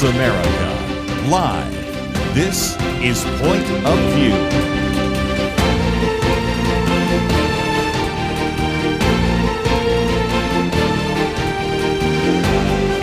across America. Live, this is Point of View.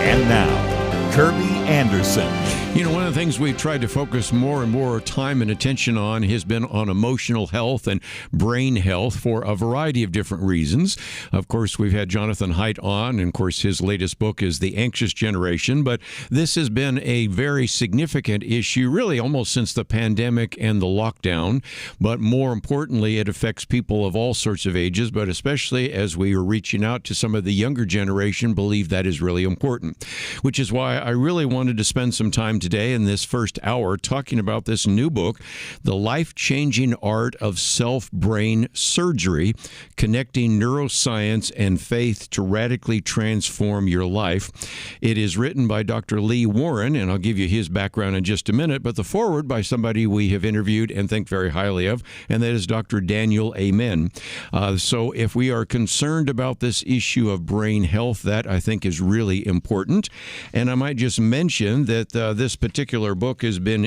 And now, Kerby Anderson. You know, one of the things we've tried to focus more and more time and attention on has been on emotional health and brain health for a variety of different reasons. Of course, we've had Jonathan Haidt on, and of course, his latest book is The Anxious Generation. But this has been a very significant issue, really almost since the pandemic and the lockdown. But more importantly, it affects people of all sorts of ages, but especially as we are reaching out to some of the younger generation, believe that is really important, which is why I really wanted to spend some time today in this first hour talking about this new book, The Life-Changing Art of Self-Brain Surgery, Connecting Neuroscience and Faith to Radically Transform Your Life. It is written by Dr. Lee Warren, and I'll give you his background in just a minute, but the foreword by somebody we have interviewed and think very highly of, and that is Dr. Daniel Amen. So if we are concerned about this issue of brain health, that I think is really important. And I might just mention that this particular book has been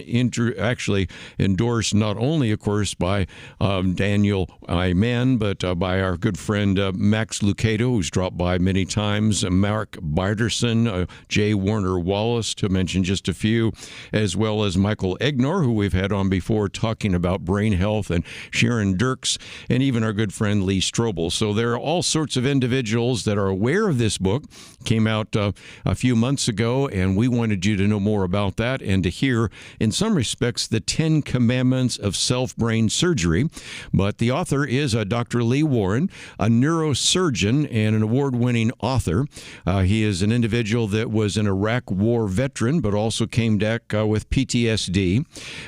actually endorsed not only, of course, by Daniel Amen, but by our good friend Max Lucado, who's dropped by many times, Mark Biderson, J. Warner Wallace, to mention just a few, as well as Michael Egnor, who we've had on before talking about brain health, and Sharon Dirks, and even our good friend Lee Strobel. So there are all sorts of individuals that are aware of this book. Came out a few months ago, and we wanted you to know more about that and to hear, in some respects, the 10 Commandments of Self-Brain Surgery. But the author is Dr. Lee Warren, a neurosurgeon and an award-winning author. He is an individual that was an Iraq War veteran, but also came back with PTSD.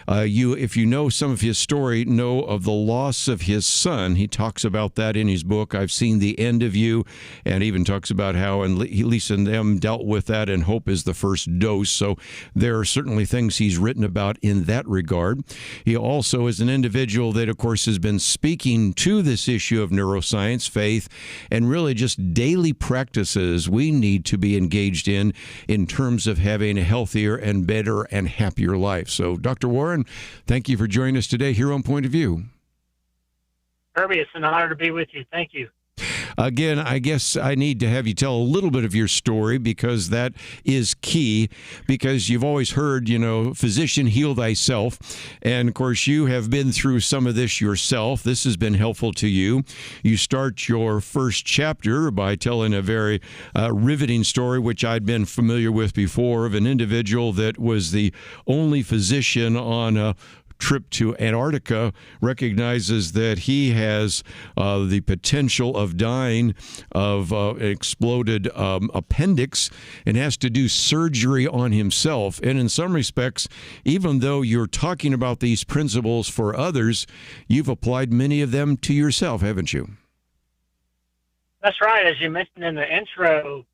If you know some of his story, know of the loss of his son. He talks about that in his book, I've Seen the End of You, and even talks about how Lisa and them dealt with that, and hope is the first dose. So there are certainly things he's written about in that regard. He also is an individual that, of course, has been speaking to this issue of neuroscience, faith, and really just daily practices we need to be engaged in terms of having a healthier and better and happier life. So, Dr. Warren, thank you for joining us today here on Point of View. Kerby, it's an honor to be with you. Thank you. Again, I guess I need to have you tell a little bit of your story, because that is key, because you've always heard, physician, heal thyself. And of course, you have been through some of this yourself. This has been helpful to you. You start your first chapter by telling a very riveting story, which I'd been familiar with before, of an individual that was the only physician on a trip to Antarctica, recognizes that he has the potential of dying of exploded appendix, and has to do surgery on himself. And in some respects, even though you're talking about these principles for others, you've applied many of them to yourself, haven't you? That's right. As you mentioned in the intro,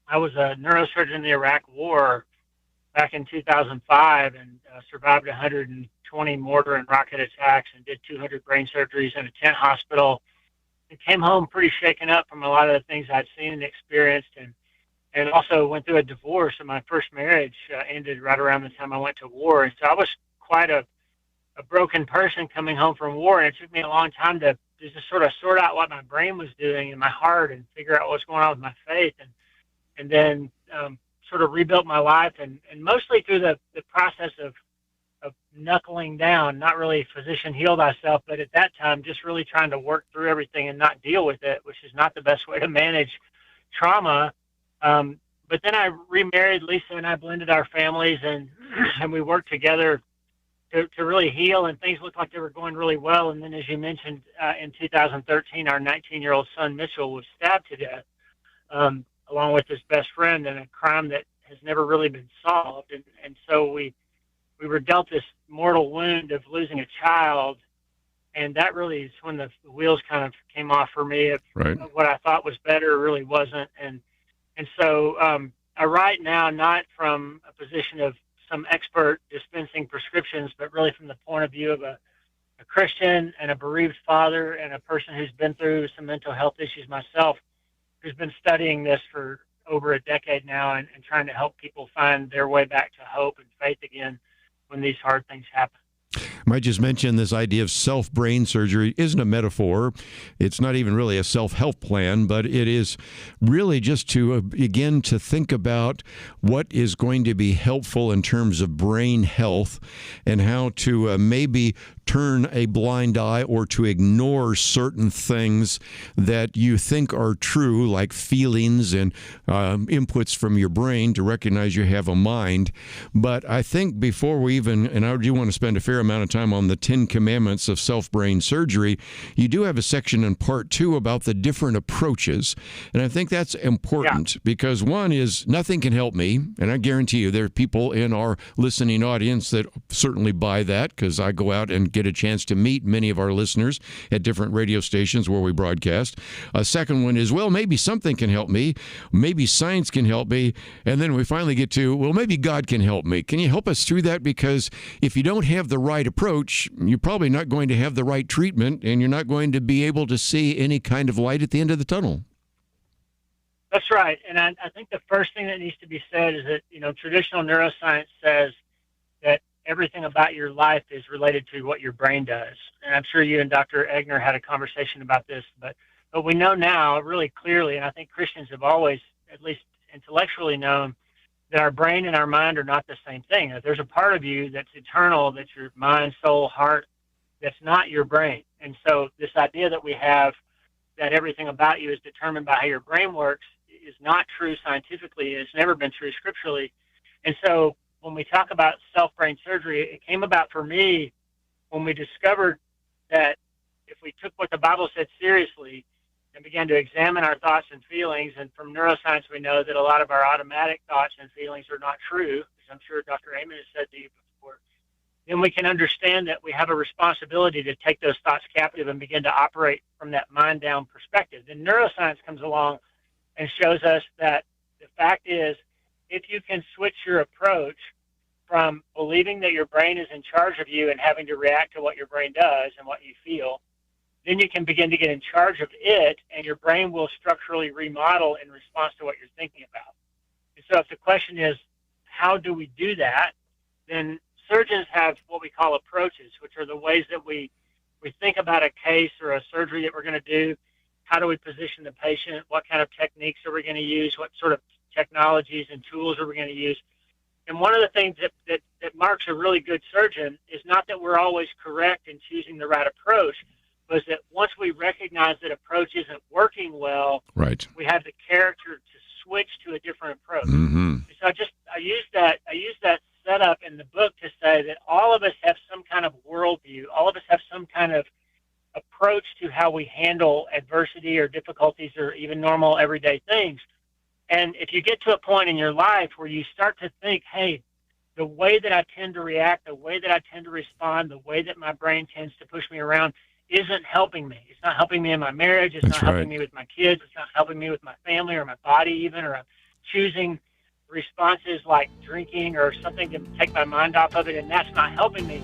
I was a neurosurgeon in the Iraq War back in 2005 and survived 120 mortar and rocket attacks and did 200 brain surgeries in a tent hospital, and came home pretty shaken up from a lot of the things I'd seen and experienced, and also went through a divorce, and my first marriage ended right around the time I went to war. And so I was quite a broken person coming home from war, and it took me a long time to just sort of sort out what my brain was doing in my heart and figure out what's going on with my faith, and then sort of rebuilt my life, and mostly through the process of knuckling down, not really physician heal thyself, but at that time just really trying to work through everything and not deal with it, which is not the best way to manage trauma. But then I remarried. Lisa and I blended our families, and we worked together to really heal, and things looked like they were going really well. And then, as you mentioned, in 2013, our 19-year-old son Mitchell was stabbed to death, along with his best friend, in a crime that has never really been solved. And so we were dealt this mortal wound of losing a child, and that really is when the wheels kind of came off for me. Of what I thought was better really wasn't. And so I write now not from a position of some expert dispensing prescriptions, but really from the point of view of a Christian and a bereaved father and a person who's been through some mental health issues myself, who's been studying this for over a decade now and trying to help people find their way back to hope and faith again when these hard things happen. Might just mention this idea of self-brain surgery isn't a metaphor. It's not even really a self-help plan, but it is really just to begin to think about what is going to be helpful in terms of brain health and how to maybe turn a blind eye or to ignore certain things that you think are true, like feelings and inputs from your brain, to recognize you have a mind. But I think before we even, and I do want to spend a fair amount of time on the 10 Commandments of self-brain surgery, you do have a section in part 2 about the different approaches. And I think that's important because one is nothing can help me. And I guarantee you there are people in our listening audience that certainly buy that, because I go out and get a chance to meet many of our listeners at different radio stations where we broadcast. A second one is, well, maybe something can help me. Maybe science can help me. And then we finally get to, well, maybe God can help me. Can you help us through that? Because if you don't have the right approach, you're probably not going to have the right treatment, and you're not going to be able to see any kind of light at the end of the tunnel. That's right. And I think the first thing that needs to be said is that, traditional neuroscience says that everything about your life is related to what your brain does. And I'm sure you and Dr. Egner had a conversation about this, but we know now really clearly, and I think Christians have always, at least intellectually, known that our brain and our mind are not the same thing. That there's a part of you that's eternal, that's your mind, soul, heart, that's not your brain. And so this idea that we have that everything about you is determined by how your brain works is not true scientifically. It's never been true scripturally. And so when we talk about self-brain surgery, it came about for me when we discovered that if we took what the Bible said seriously and began to examine our thoughts and feelings, and from neuroscience we know that a lot of our automatic thoughts and feelings are not true, as I'm sure Dr. Amen has said to you before, then we can understand that we have a responsibility to take those thoughts captive and begin to operate from that mind-down perspective. Then neuroscience comes along and shows us that the fact is, if you can switch your approach from believing that your brain is in charge of you and having to react to what your brain does and what you feel, then you can begin to get in charge of it, and your brain will structurally remodel in response to what you're thinking about. And so if the question is, how do we do that, then surgeons have what we call approaches, which are the ways that we think about a case or a surgery that we're going to do. How do we position the patient? What kind of techniques are we going to use? What sort of technologies and tools are we going to use? And one of the things that marks a really good surgeon is not that we're always correct in choosing the right approach, but that once we recognize that approach isn't working well, right, we have the character to switch to a different approach. Mm-hmm. So I use that setup in the book to say that all of us have some kind of worldview. All of us have some kind of approach to how we handle adversity or difficulties or even normal everyday things. And if you get to a point in your life where you start to think, hey, the way that I tend to react, the way that I tend to respond, the way that my brain tends to push me around isn't helping me. It's not helping me in my marriage. It's not helping me with my kids. It's not helping me with my family or my body even, or I'm choosing responses like drinking or something to take my mind off of it, and that's not helping me.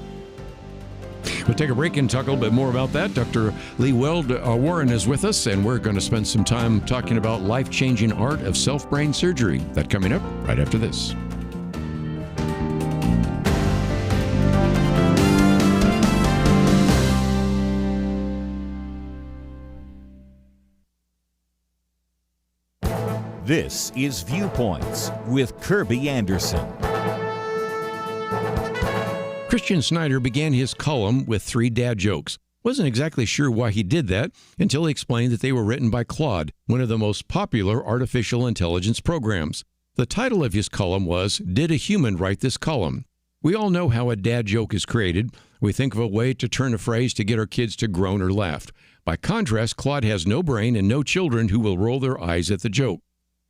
We'll take a break and talk a little bit more about that. Dr. Lee Weld Warren is with us, and we're going to spend some time talking about life-changing art of self-brain surgery. That coming up right after this. This is Viewpoints with Kerby Anderson. Christian Snyder began his column with 3 dad jokes. Wasn't exactly sure why he did that until he explained that they were written by Claude, one of the most popular artificial intelligence programs. The title of his column was, Did a Human Write This Column? We all know how a dad joke is created. We think of a way to turn a phrase to get our kids to groan or laugh. By contrast, Claude has no brain and no children who will roll their eyes at the joke.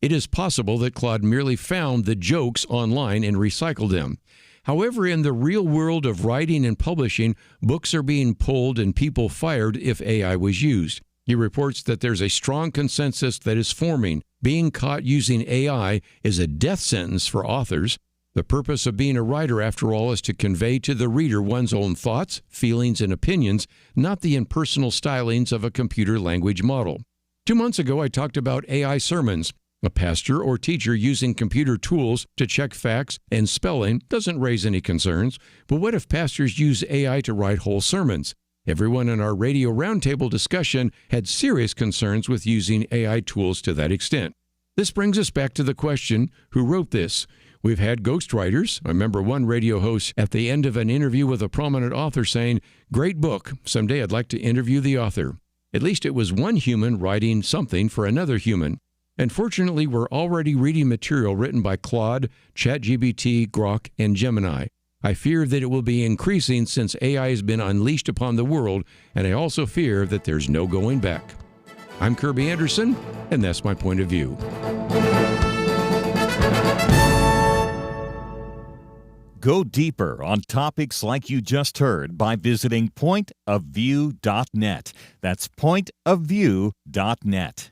It is possible that Claude merely found the jokes online and recycled them. However, in the real world of writing and publishing, books are being pulled and people fired if AI was used. He reports that there's a strong consensus that is forming. Being caught using AI is a death sentence for authors. The purpose of being a writer, after all, is to convey to the reader one's own thoughts, feelings, and opinions, not the impersonal stylings of a computer language model. 2 months ago, I talked about AI sermons. A pastor or teacher using computer tools to check facts and spelling doesn't raise any concerns. But what if pastors use AI to write whole sermons? Everyone in our radio roundtable discussion had serious concerns with using AI tools to that extent. This brings us back to the question, who wrote this? We've had ghostwriters. I remember one radio host at the end of an interview with a prominent author saying, "Great book. Someday I'd like to interview the author." At least it was one human writing something for another human. And fortunately, we're already reading material written by Claude, ChatGPT, Grok, and Gemini. I fear that it will be increasing since AI has been unleashed upon the world, and I also fear that there's no going back. I'm Kerby Anderson, and that's my point of view. Go deeper on topics like you just heard by visiting pointofview.net. That's pointofview.net.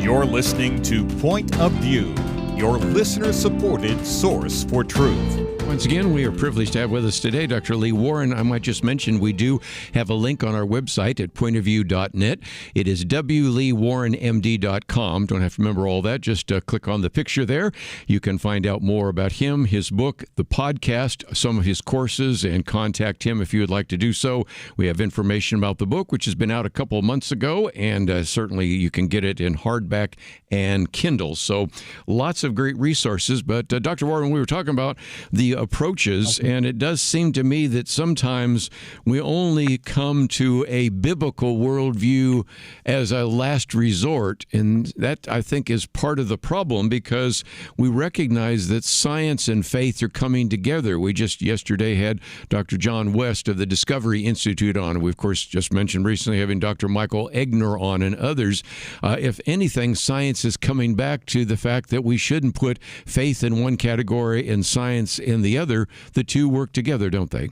You're listening to Point of View, your listener-supported source for truth. Once again, we are privileged to have with us today Dr. Lee Warren. I might just mention we do have a link on our website at pointofview.net. It is wleewarrenmd.com. Don't have to remember all that. Just click on the picture there. You can find out more about him, his book, the podcast, some of his courses, and contact him if you would like to do so. We have information about the book, which has been out a couple of months ago, and certainly you can get it in hardback and Kindle. So lots of great resources. But Dr. Warren, we were talking about the approaches, and it does seem to me that sometimes we only come to a biblical worldview as a last resort, and that, I think, is part of the problem because we recognize that science and faith are coming together. We just yesterday had Dr. John West of the Discovery Institute on. We, of course, just mentioned recently having Dr. Michael Egner on and others. If anything, science is coming back to the fact that we shouldn't put faith in one category and science in the other. The two work together, don't they?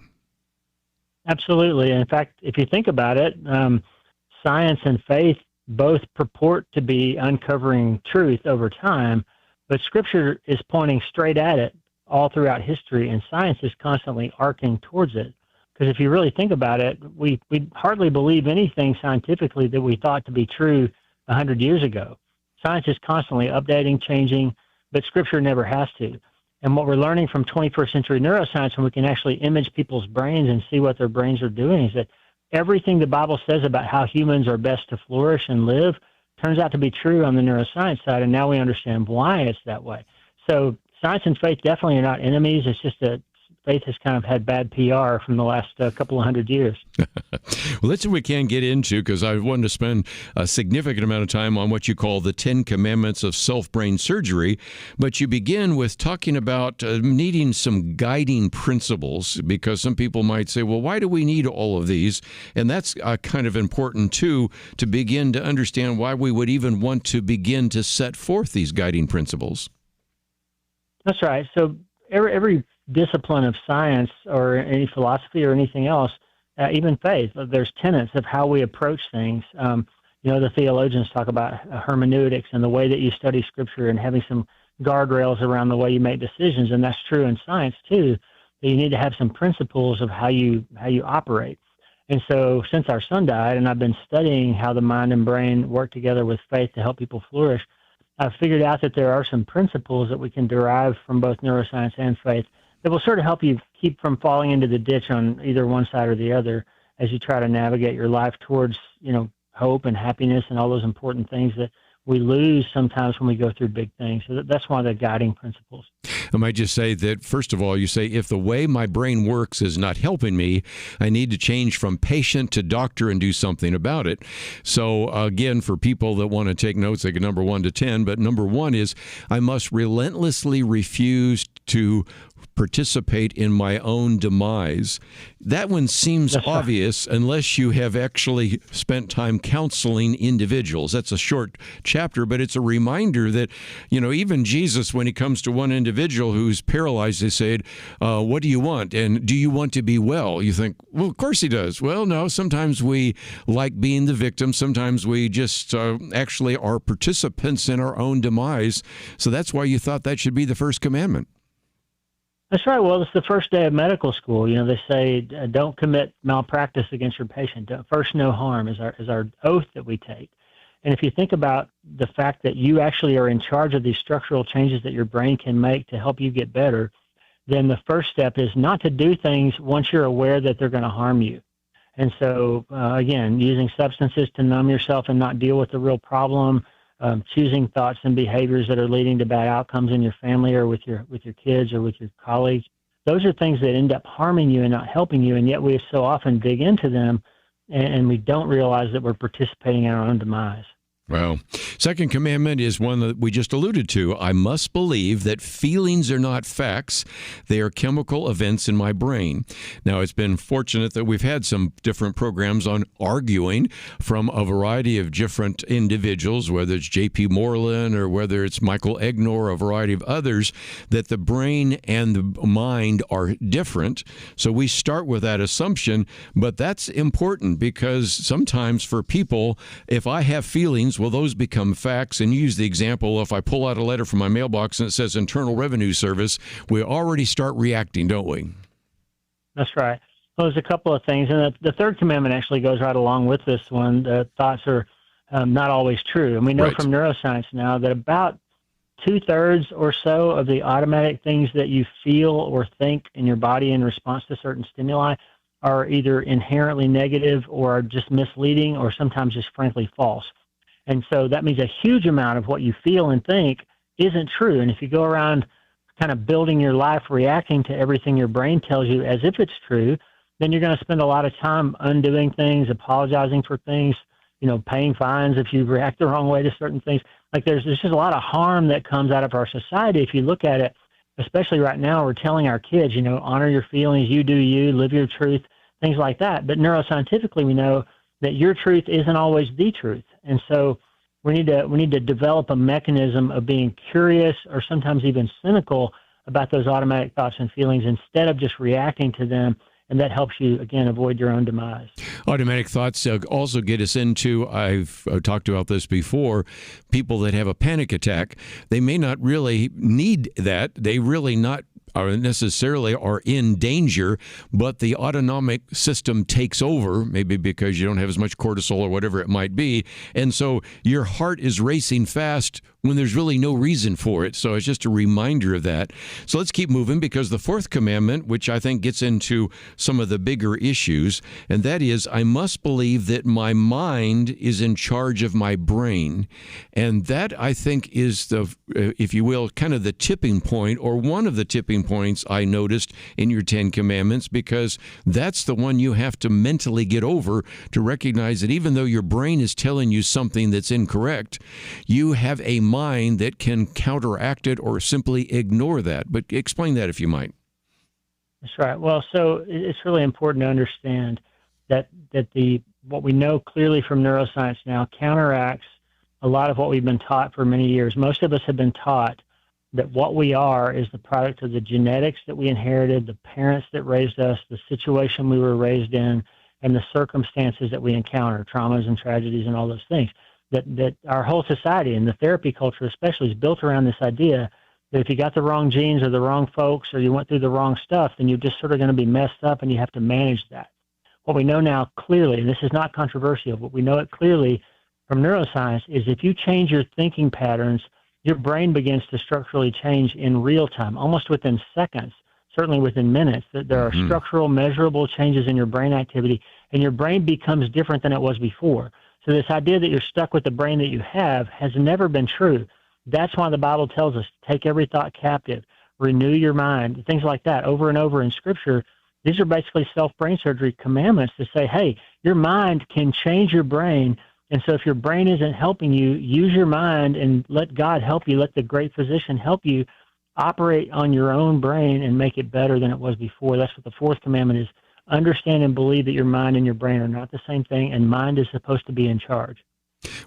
Absolutely. In fact, if you think about it, science and faith both purport to be uncovering truth over time, but Scripture is pointing straight at it all throughout history, and science is constantly arcing towards it. Because if you really think about it, we hardly believe anything scientifically that we thought to be true 100 years ago. Science is constantly updating, changing, but Scripture never has to. And what we're learning from 21st century neuroscience, when we can actually image people's brains and see what their brains are doing, is that everything the Bible says about how humans are best to flourish and live turns out to be true on the neuroscience side, and now we understand why it's that way. So science and faith definitely are not enemies. It's just that faith has kind of had bad PR from the last couple of hundred years. Well, that's what we can get into, because I wanted to spend a significant amount of time on what you call the 10 Commandments of Self-Brain Surgery. But you begin with talking about needing some guiding principles, because some people might say, well, why do we need all of these? And that's kind of important, too, to begin to understand why we would even want to begin to set forth these guiding principles. That's right. So every discipline of science or any philosophy or anything else, even faith, there's tenets of how we approach things. The theologians talk about hermeneutics and the way that you study Scripture and having some guardrails around the way you make decisions, and that's true in science too. That you need to have some principles of how you operate. And so since our son died, and I've been studying how the mind and brain work together with faith to help people flourish, I've figured out that there are some principles that we can derive from both neuroscience and faith that will sort of help you keep from falling into the ditch on either one side or the other as you try to navigate your life towards, hope and happiness and all those important things that we lose sometimes when we go through big things. So that's one of the guiding principles. I might just say that, first of all, you say, if the way my brain works is not helping me, I need to change from patient to doctor and do something about it. So, again, for people that want to take notes, they can number 1 to 10, but number 1 is I must relentlessly refuse to participate in my own demise. That one seems obvious unless you have actually spent time counseling individuals. That's a short chapter, but it's a reminder that, even Jesus, when he comes to one individual who's paralyzed, they said, what do you want? And do you want to be well? You think, well, of course he does. Well, no, sometimes we like being the victim. Sometimes we just actually are participants in our own demise. So that's why you thought that should be the first commandment. That's right. Well, it's the first day of medical school. They say don't commit malpractice against your patient. First, no harm is our oath that we take. And if you think about the fact that you actually are in charge of these structural changes that your brain can make to help you get better, then the first step is not to do things once you're aware that they're going to harm you. And so, again, using substances to numb yourself and not deal with the real problem, choosing thoughts and behaviors that are leading to bad outcomes in your family or with your kids or with your colleagues. Those are things that end up harming you and not helping you, and yet we so often dig into them and we don't realize that we're participating in our own demise. Well, second commandment is one that we just alluded to. I must believe that feelings are not facts. They are chemical events in my brain. Now, it's been fortunate that we've had some different programs on arguing from a variety of different individuals, whether it's J.P. Moreland or whether it's Michael Egnor or a variety of others, that the brain and the mind are different. So we start with that assumption, but that's important because sometimes for people, if I have feelings, well, those become facts. And use the example, if I pull out a letter from my mailbox and it says Internal Revenue Service, we already start reacting, don't we? That's right. Well, there's a couple of things. And the third commandment actually goes right along with this one. The thoughts are not always true. And we know from neuroscience now that about 2/3 or so of the automatic things that you feel or think in your body in response to certain stimuli are either inherently negative or are just misleading or sometimes just frankly false. And so that means a huge amount of what you feel and think isn't true. And if you go around kind of building your life, reacting to everything your brain tells you as if it's true, then you're going to spend a lot of time undoing things, apologizing for things, paying fines if you react the wrong way to certain things. Like there's just a lot of harm that comes out of our society. If you look at it, especially right now, we're telling our kids, honor your feelings, you do you, live your truth, things like that. But neuroscientifically, we know that your truth isn't always the truth. And so we need to develop a mechanism of being curious or sometimes even cynical about those automatic thoughts and feelings instead of just reacting to them. And that helps you, again, avoid your own demise. Automatic thoughts also get us into, I've talked about this before, people that have a panic attack. They may not really need that. They really not necessarily are in danger, but the autonomic system takes over, maybe because you don't have as much cortisol or whatever it might be. And so your heart is racing fast when there's really no reason for it. So it's just a reminder of that. So let's keep moving, because the fourth commandment, which I think gets into some of the bigger issues, and that is, I must believe that my mind is in charge of my brain. And that, I think, is the, if you will, kind of the tipping point, or one of the tipping points I noticed in your 10 commandments, because that's the one you have to mentally get over to recognize that even though your brain is telling you something that's incorrect, you have a mind that can counteract it or simply ignore that. But explain that if you might. That's right. Well, so it's really important to understand that what we know clearly from neuroscience now counteracts a lot of what we've been taught for many years. Most of us have been taught that what we are is the product of the genetics that we inherited, the parents that raised us, the situation we were raised in, and the circumstances that we encounter, traumas and tragedies and all those things. That our whole society, and the therapy culture especially, is built around this idea that if you got the wrong genes or the wrong folks or you went through the wrong stuff, then you're just sort of going to be messed up and you have to manage that. What we know now clearly, and this is not controversial, but we know it clearly from neuroscience, is if you change your thinking patterns, your brain begins to structurally change in real time, almost within seconds, certainly within minutes. That there are structural, measurable changes in your brain activity, and your brain becomes different than it was before. So this idea that you're stuck with the brain that you have has never been true. That's why the Bible tells us to take every thought captive, renew your mind, things like that over and over in Scripture. These are basically self-brain surgery commandments to say, hey, your mind can change your brain. And so if your brain isn't helping you, use your mind and let God help you. Let the great physician help you operate on your own brain and make it better than it was before. That's what the fourth commandment is. Understand and believe that your mind and your brain are not the same thing, and mind is supposed to be in charge.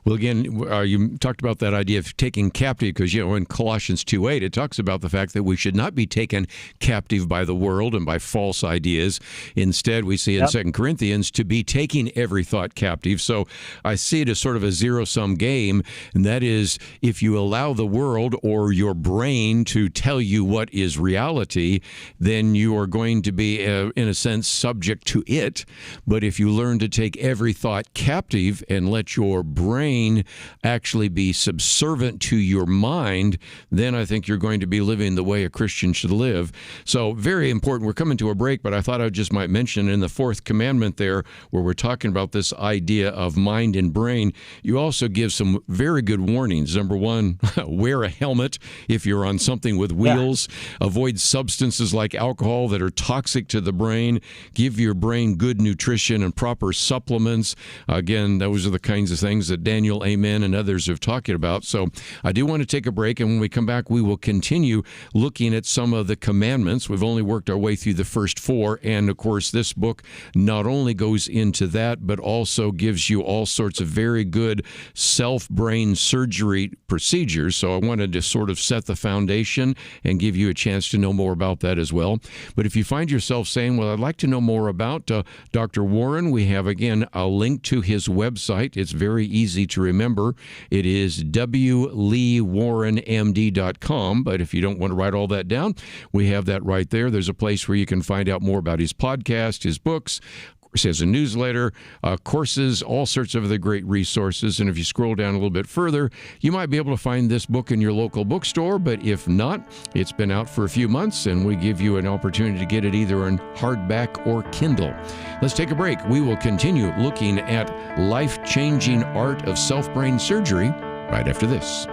Well, again, you talked about that idea of taking captive because, in Colossians 2:8, it talks about the fact that we should not be taken captive by the world and by false ideas. Instead, we see in 2 Corinthians to be taking every thought captive. So I see it as sort of a zero-sum game, and that is if you allow the world or your brain to tell you what is reality, then you are going to be, in a sense, subject to it. But if you learn to take every thought captive and let your brain actually be subservient to your mind, then I think you're going to be living the way a Christian should live. So very important. We're coming to a break, but I thought I just might mention in the fourth commandment there, where we're talking about this idea of mind and brain, you also give some very good warnings. Number one, wear a helmet if you're on something with wheels. Avoid substances like alcohol that are toxic to the brain. Give your brain good nutrition and proper supplements. Again, those are the kinds of things that Daniel, Amen, and others have talked about. So I do want to take a break, and when we come back, we will continue looking at some of the commandments. We've only worked our way through the first four, and of course, this book not only goes into that, but also gives you all sorts of very good self-brain surgery procedures. So I wanted to sort of set the foundation and give you a chance to know more about that as well. But if you find yourself saying, well, I'd like to know more about Dr. Warren, we have, again, a link to his website. It's very easy to remember. It is wleewarrenmd.com, but if you don't want to write all that down, we have that right there. There's a place where you can find out more about his podcast, his books. He has a newsletter, courses, all sorts of other great resources. And if you scroll down a little bit further, you might be able to find this book in your local bookstore. But if not, it's been out for a few months, and we give you an opportunity to get it either in hardback or Kindle. Let's take a break. We will continue looking at life-changing art of self-brain surgery right after this.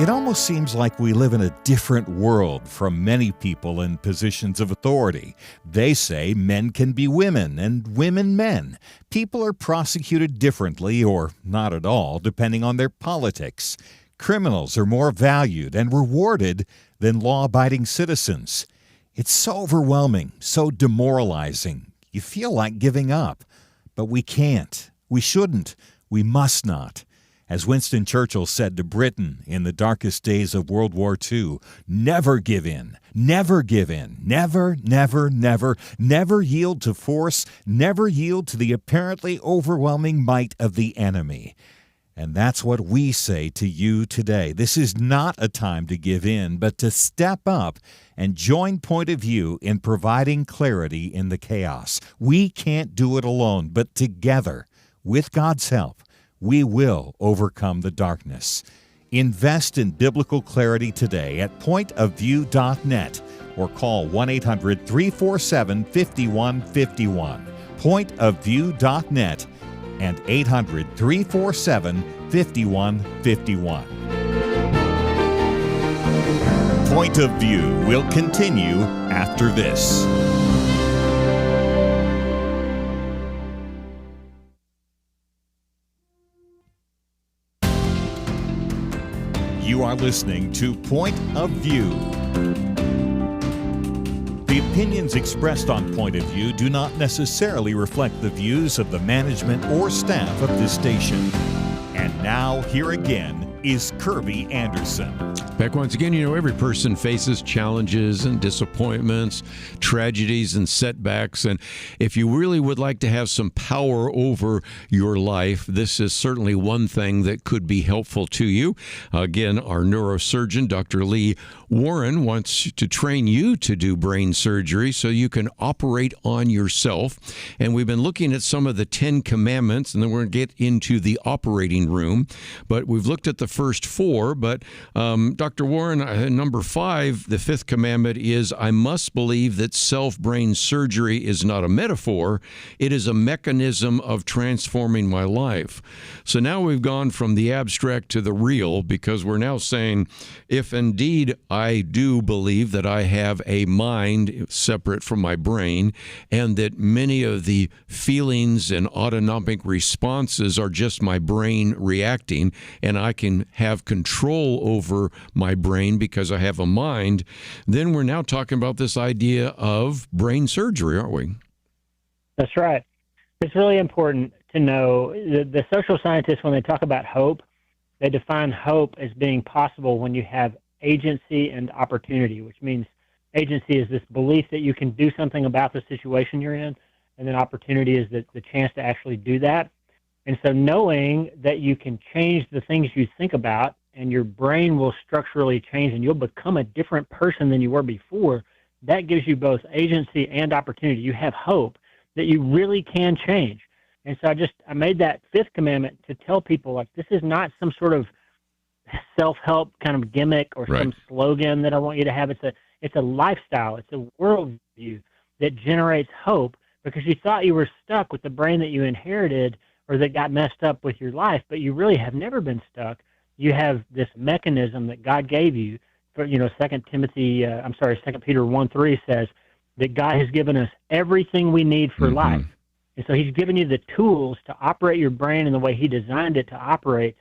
It almost seems like we live in a different world from many people in positions of authority. They say men can be women and women men. People are prosecuted differently or not at all, depending on their politics. Criminals are more valued and rewarded than law-abiding citizens. It's so overwhelming, so demoralizing. You feel like giving up. But we can't. We shouldn't. We must not. As Winston Churchill said to Britain in the darkest days of World War II, never give in, never give in, never, never, never, never yield to force, never yield to the apparently overwhelming might of the enemy. And that's what we say to you today. This is not a time to give in, but to step up and join Point of View in providing clarity in the chaos. We can't do it alone, but together, with God's help, we will overcome the darkness. Invest in biblical clarity today at pointofview.net or call 1-800-347-5151. Pointofview.net and 800-347-5151. Point of View will continue after this. You are listening to Point of View. The opinions expressed on Point of View do not necessarily reflect the views of the management or staff of this station. And now, here again is Kerby Anderson. Back once again, every person faces challenges and disappointments, tragedies and setbacks. And if you really would like to have some power over your life, this is certainly one thing that could be helpful to you. Again, our neurosurgeon, Dr. Lee Warren, wants to train you to do brain surgery so you can operate on yourself. And we've been looking at some of the 10 commandments, and then we're going to get into the operating room. But we've looked at the first 4. But Dr. Dr. Warren, number 5, the 5th commandment is, I must believe that self-brain surgery is not a metaphor. It is a mechanism of transforming my life. So now we've gone from the abstract to the real, because we're now saying, if indeed I do believe that I have a mind separate from my brain, and that many of the feelings and autonomic responses are just my brain reacting, and I can have control over my brain because I have a mind, then we're now talking about this idea of brain surgery, aren't we? That's right. It's really important to know the social scientists, when they talk about hope, they define hope as being possible when you have agency and opportunity, which means agency is this belief that you can do something about the situation you're in, and then opportunity is the chance to actually do that. And so knowing that you can change the things you think about, and your brain will structurally change and you'll become a different person than you were before, that gives you both agency and opportunity. You have hope that you really can change. And so I made that 5th commandment to tell people, like, this is not some sort of self-help kind of gimmick or some slogan that I want you to have. It's a lifestyle. It's a worldview that generates hope, because you thought you were stuck with the brain that you inherited or that got messed up with your life, but you really have never been stuck. You have this mechanism that God gave you. For, 2 Peter 1:3 says that God has given us everything we need for life. And so he's given you the tools to operate your brain in the way he designed it to operate,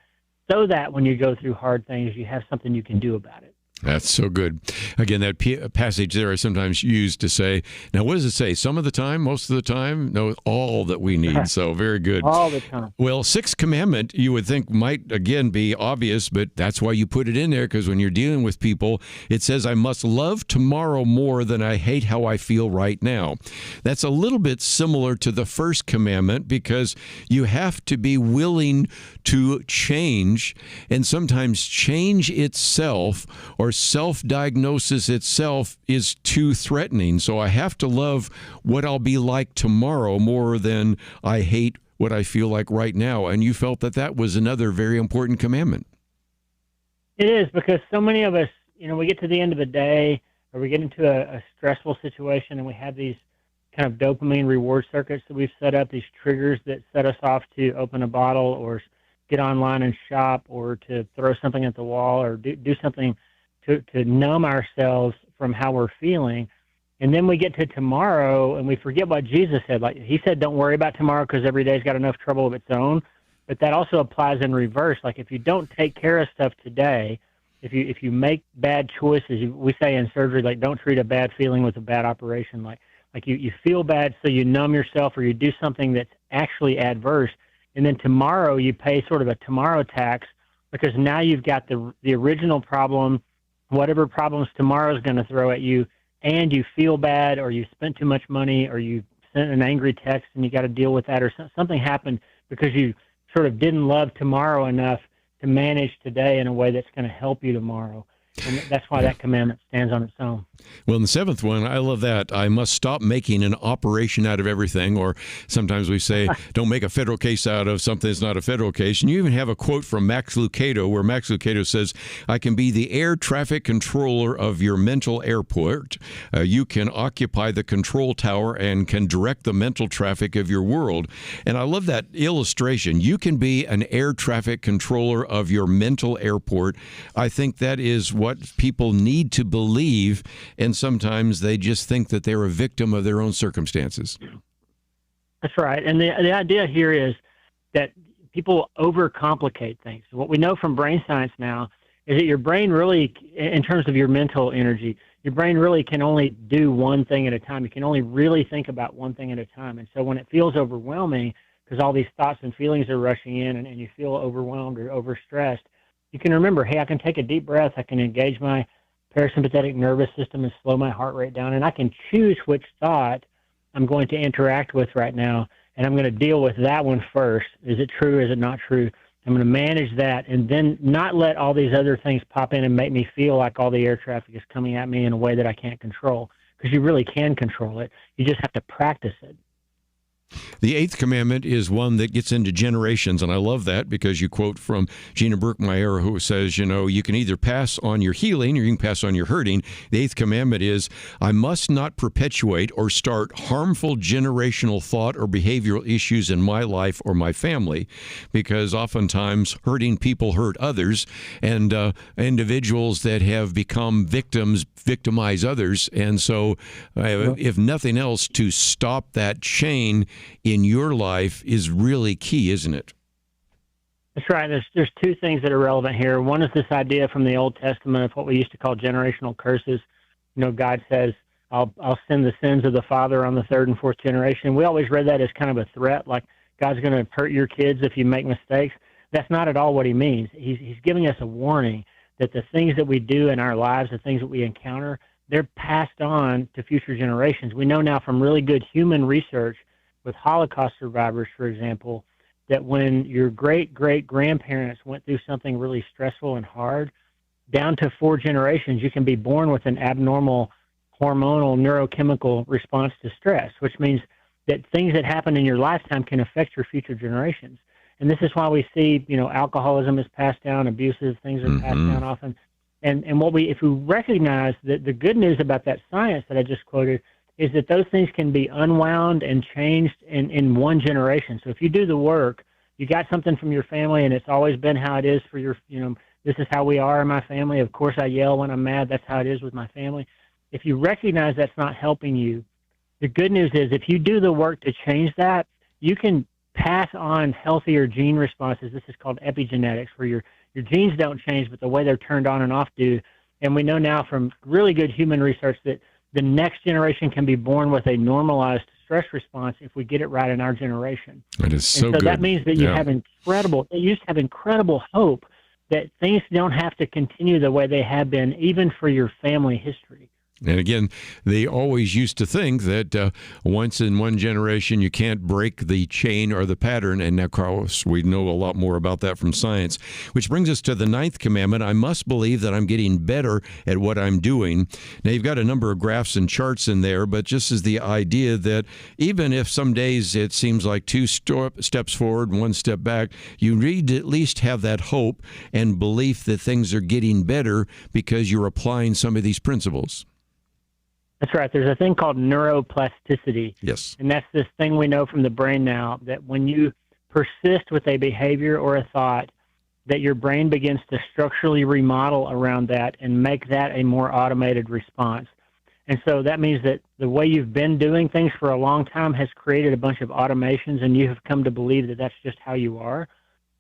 so that when you go through hard things, you have something you can do about it. That's so good. Again, that passage there I sometimes use to say, now what does it say? Some of the time, most of the time? No, all that we need. So very good. All the time. Well, 6th commandment, you would think might, again, be obvious, but that's why you put it in there, because when you're dealing with people, it says, I must love tomorrow more than I hate how I feel right now. That's a little bit similar to the 1st commandment, because you have to be willing to change, and sometimes change itself or self-diagnosis itself is too threatening. So I have to love what I'll be like tomorrow more than I hate what I feel like right now. And you felt that was another very important commandment. It is, because so many of us, we get to the end of the day, or we get into a stressful situation, and we have these kind of dopamine reward circuits that we've set up, these triggers that set us off to open a bottle or get online and shop, or to throw something at the wall, or do something to numb ourselves from how we're feeling. And then we get to tomorrow and we forget what Jesus said. Like he said, don't worry about tomorrow, because every day's got enough trouble of its own. But that also applies in reverse. Like if you don't take care of stuff today, if you make bad choices, we say in surgery, like, don't treat a bad feeling with a bad operation. Like you feel bad, so you numb yourself, or you do something that's actually adverse. And then tomorrow you pay sort of a tomorrow tax, because now you've got the original problem, whatever problems tomorrow is going to throw at you, and you feel bad, or you spent too much money, or you sent an angry text and you got to deal with that, or something happened because you sort of didn't love tomorrow enough to manage today in a way that's going to help you tomorrow. And that's why that commandment stands on its own. Well, in the 7th one, I love that. I must stop making an operation out of everything, or sometimes we say, don't make a federal case out of something that's not a federal case. And you even have a quote from Max Lucado, where Max Lucado says, I can be the air traffic controller of your mental airport. You can occupy the control tower and can direct the mental traffic of your world. And I love that illustration. You can be an air traffic controller of your mental airport. I think that is what people need to believe, and sometimes they just think that they're a victim of their own circumstances. That's right. And the idea here is that people overcomplicate things. What we know from brain science now is that your brain really, in terms of your mental energy, your brain really can only do one thing at a time. You can only really think about one thing at a time. And so when it feels overwhelming, because all these thoughts and feelings are rushing in, and you feel overwhelmed or overstressed, you can remember, hey, I can take a deep breath, I can engage my parasympathetic nervous system and slow my heart rate down, and I can choose which thought I'm going to interact with right now, and I'm going to deal with that one first. Is it true? Is it not true? I'm going to manage that, and then not let all these other things pop in and make me feel like all the air traffic is coming at me in a way that I can't control, because you really can control it. You just have to practice it. The eighth commandment is one that gets into generations, and I love that because you quote from Gina Berkmeyer, who says, you can either pass on your healing or you can pass on your hurting. The eighth commandment is, I must not perpetuate or start harmful generational thought or behavioral issues in my life or my family, because oftentimes hurting people hurt others, and individuals that have become victims victimize others. And so if nothing else, to stop that chain in your life is really key, isn't it? That's right. There's two things that are relevant here. One is this idea from the Old Testament of what we used to call generational curses. God says, I'll send the sins of the father on the third and fourth generation. We always read that as kind of a threat, like God's going to hurt your kids if you make mistakes. That's not at all what he means. He's giving us a warning that the things that we do in our lives, the things that we encounter, they're passed on to future generations. We know now from really good human research with Holocaust survivors, for example, that when your great-great-grandparents went through something really stressful and hard, down to 4 generations, you can be born with an abnormal hormonal neurochemical response to stress, which means that things that happen in your lifetime can affect your future generations. And this is why we see, alcoholism is passed down, abusive things are passed down often. And if we recognize that the good news about that science that I just quoted is that those things can be unwound and changed in one generation. So if you do the work, you got something from your family, and it's always been how it is for your, this is how we are in my family. Of course, I yell when I'm mad. That's how it is with my family. If you recognize that's not helping you, the good news is if you do the work to change that, you can pass on healthier gene responses. This is called epigenetics, where your genes don't change, but the way they're turned on and off do. And we know now from really good human research that the next generation can be born with a normalized stress response if we get it right in our generation. That is so good. So that means that you have incredible hope that things don't have to continue the way they have been, even for your family history. And again, they always used to think that once in one generation you can't break the chain or the pattern. And now, Carlos, we know a lot more about that from science. Which brings us to the 9th commandment. I must believe that I'm getting better at what I'm doing. Now, you've got a number of graphs and charts in there, but just as the idea that even if some days it seems like 2 steps forward, 1 step back, you need to at least have that hope and belief that things are getting better because you're applying some of these principles. That's right. There's a thing called neuroplasticity. Yes. And that's this thing we know from the brain now, that when you persist with a behavior or a thought, that your brain begins to structurally remodel around that and make that a more automated response. And so that means that the way you've been doing things for a long time has created a bunch of automations, and you have come to believe that that's just how you are.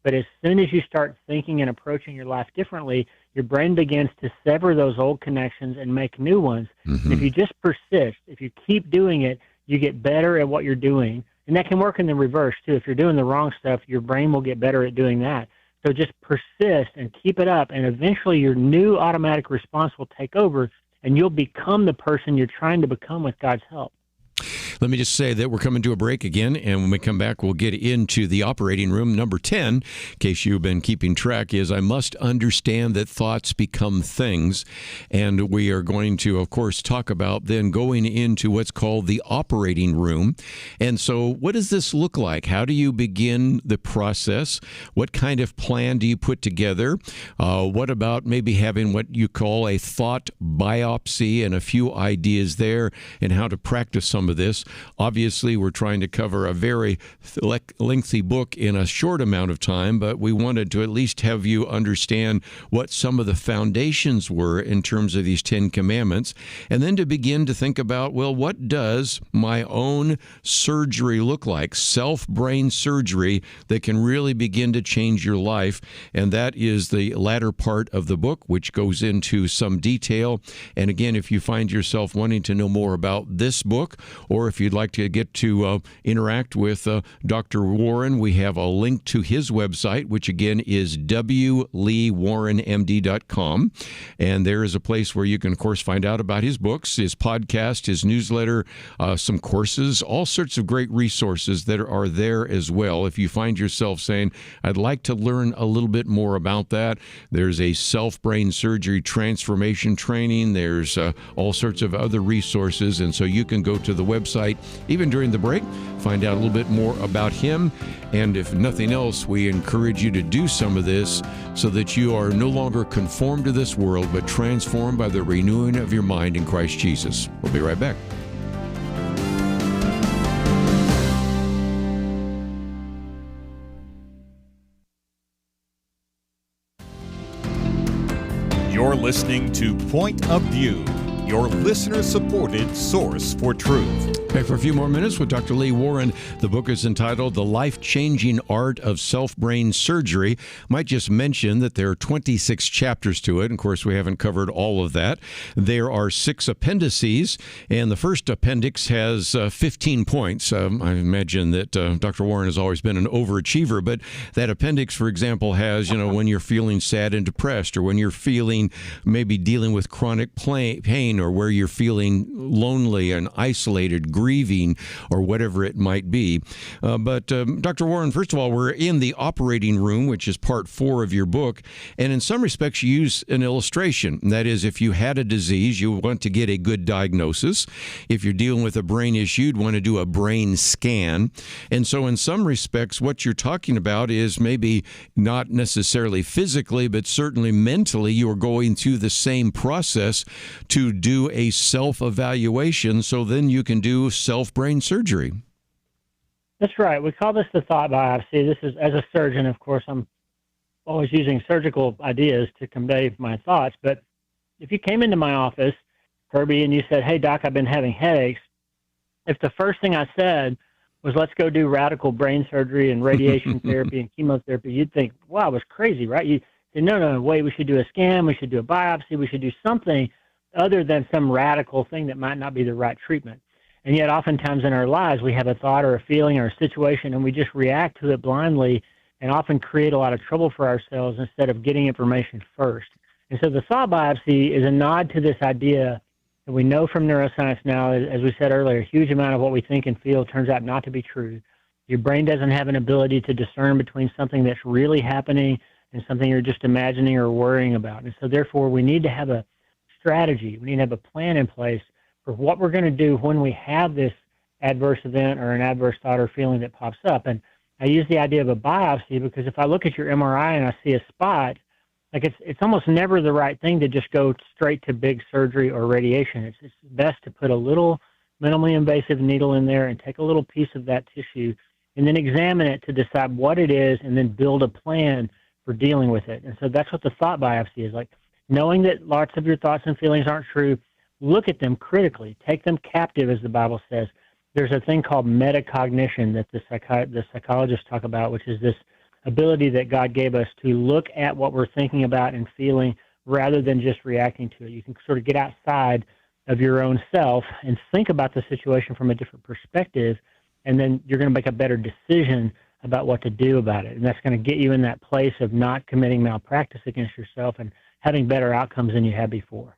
But as soon as you start thinking and approaching your life differently, your brain begins to sever those old connections and make new ones. And if you just persist, if you keep doing it, you get better at what you're doing. And that can work in the reverse, too. If you're doing the wrong stuff, your brain will get better at doing that. So just persist and keep it up, and eventually your new automatic response will take over, and you'll become the person you're trying to become with God's help. Let me just say that we're coming to a break again, and when we come back, we'll get into the operating room. Number 10, in case you've been keeping track, is I must understand that thoughts become things. And we are going to, of course, talk about then going into what's called the operating room. And so what does this look like? How do you begin the process? What kind of plan do you put together? What about maybe having what you call a thought biopsy and a few ideas there, and how to practice some of this? Obviously, we're trying to cover a very lengthy book in a short amount of time, but we wanted to at least have you understand what some of the foundations were in terms of these 10 commandments, and then to begin to think about, well, what does my own surgery look like? Self-brain surgery that can really begin to change your life, and that is the latter part of the book, which goes into some detail. And again, if you find yourself wanting to know more about this book, or if you'd like to get to interact with Dr. Warren, we have a link to his website, which again is wleewarrenmd.com. And there is a place where you can, of course, find out about his books, his podcast, his newsletter, some courses, all sorts of great resources that are there as well. If you find yourself saying, I'd like to learn a little bit more about that, there's a self-brain surgery transformation training. There's all sorts of other resources. And so you can go to the website insight, even during the break. Find out a little bit more about him. And if nothing else, we encourage you to do some of this so that you are no longer conformed to this world, but transformed by the renewing of your mind in Christ Jesus. We'll be right back. You're listening to Point of View, your listener-supported source for truth. Back for a few more minutes with Dr. Lee Warren. The book is entitled The Life-Changing Art of Self-Brain Surgery. Might just mention that there are 26 chapters to it. And of course, we haven't covered all of that. There are 6 appendices, and the first appendix has 15 points. I imagine that Dr. Warren has always been an overachiever, but that appendix, for example, has, when you're feeling sad and depressed, or when you're feeling maybe dealing with chronic pain, or where you're feeling lonely and isolated, grieving, or whatever it might be. But Dr. Warren, first of all, we're in the operating room, which is part 4 of your book. And in some respects, you use an illustration. That is, if you had a disease, you want to get a good diagnosis. If you're dealing with a brain issue, you'd want to do a brain scan. And so in some respects, what you're talking about is maybe not necessarily physically, but certainly mentally, you are going through the same process to do a self-evaluation, so then you can do self-brain surgery. That's right. We call this the thought biopsy. This is, as a surgeon, of course, I'm always using surgical ideas to convey my thoughts. But if you came into my office, Kerby, and you said, "Hey, doc, I've been having headaches," if the first thing I said was, "Let's go do radical brain surgery and radiation therapy and chemotherapy," you'd think, wow, it was crazy, right? You say, no, wait, we should do a scan, we should do a biopsy, we should do something other than some radical thing that might not be the right treatment. And yet oftentimes in our lives, we have a thought or a feeling or a situation, and we just react to it blindly and often create a lot of trouble for ourselves instead of getting information first. And so the thought biopsy is a nod to this idea that we know from neuroscience now, as we said earlier, a huge amount of what we think and feel turns out not to be true. Your brain doesn't have an ability to discern between something that's really happening and something you're just imagining or worrying about. And so therefore, we need to have a strategy. We need to have a plan in place for what we're going to do when we have this adverse event or an adverse thought or feeling that pops up. And I use the idea of a biopsy because if I look at your MRI and I see a spot, like it's almost never the right thing to just go straight to big surgery or radiation. It's best to put a little minimally invasive needle in there and take a little piece of that tissue and then examine it to decide what it is and then build a plan for dealing with it. And so that's what the thought biopsy is like. Knowing that lots of your thoughts and feelings aren't true, look at them critically. Take them captive, as the Bible says. There's a thing called metacognition that the psychologists talk about, which is this ability that God gave us to look at what we're thinking about and feeling rather than just reacting to it. You can sort of get outside of your own self and think about the situation from a different perspective, and then you're going to make a better decision about what to do about it. And that's going to get you in that place of not committing malpractice against yourself and having better outcomes than you had before.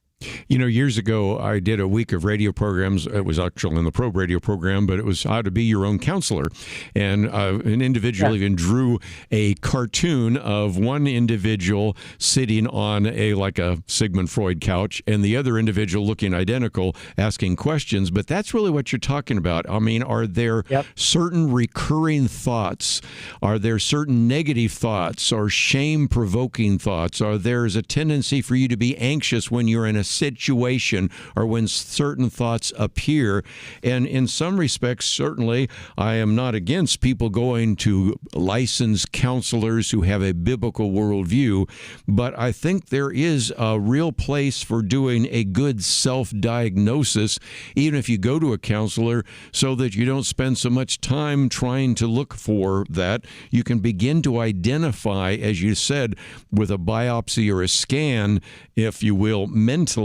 Years ago, I did a week of radio programs. It was actually in the Probe radio program, but it was how to be your own counselor. And an individual even drew a cartoon of one individual sitting on like a Sigmund Freud couch and the other individual looking identical, asking questions. But that's really what you're talking about. I mean, are there certain recurring thoughts? Are there certain negative thoughts or shame-provoking thoughts? Or there's a tendency for you to be anxious when you're in a situation or when certain thoughts appear? And in some respects, certainly, I am not against people going to licensed counselors who have a biblical worldview, but I think there is a real place for doing a good self-diagnosis, even if you go to a counselor, so that you don't spend so much time trying to look for that. You can begin to identify, as you said, with a biopsy or a scan, if you will, mentally,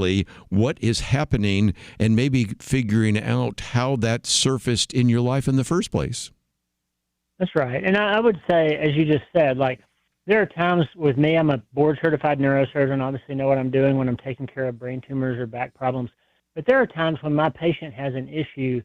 what is happening and maybe figuring out how that surfaced in your life in the first place. That's right. And I would say, as you just said, like there are times with me, I'm a board certified neurosurgeon, obviously know what I'm doing when I'm taking care of brain tumors or back problems. But there are times when my patient has an issue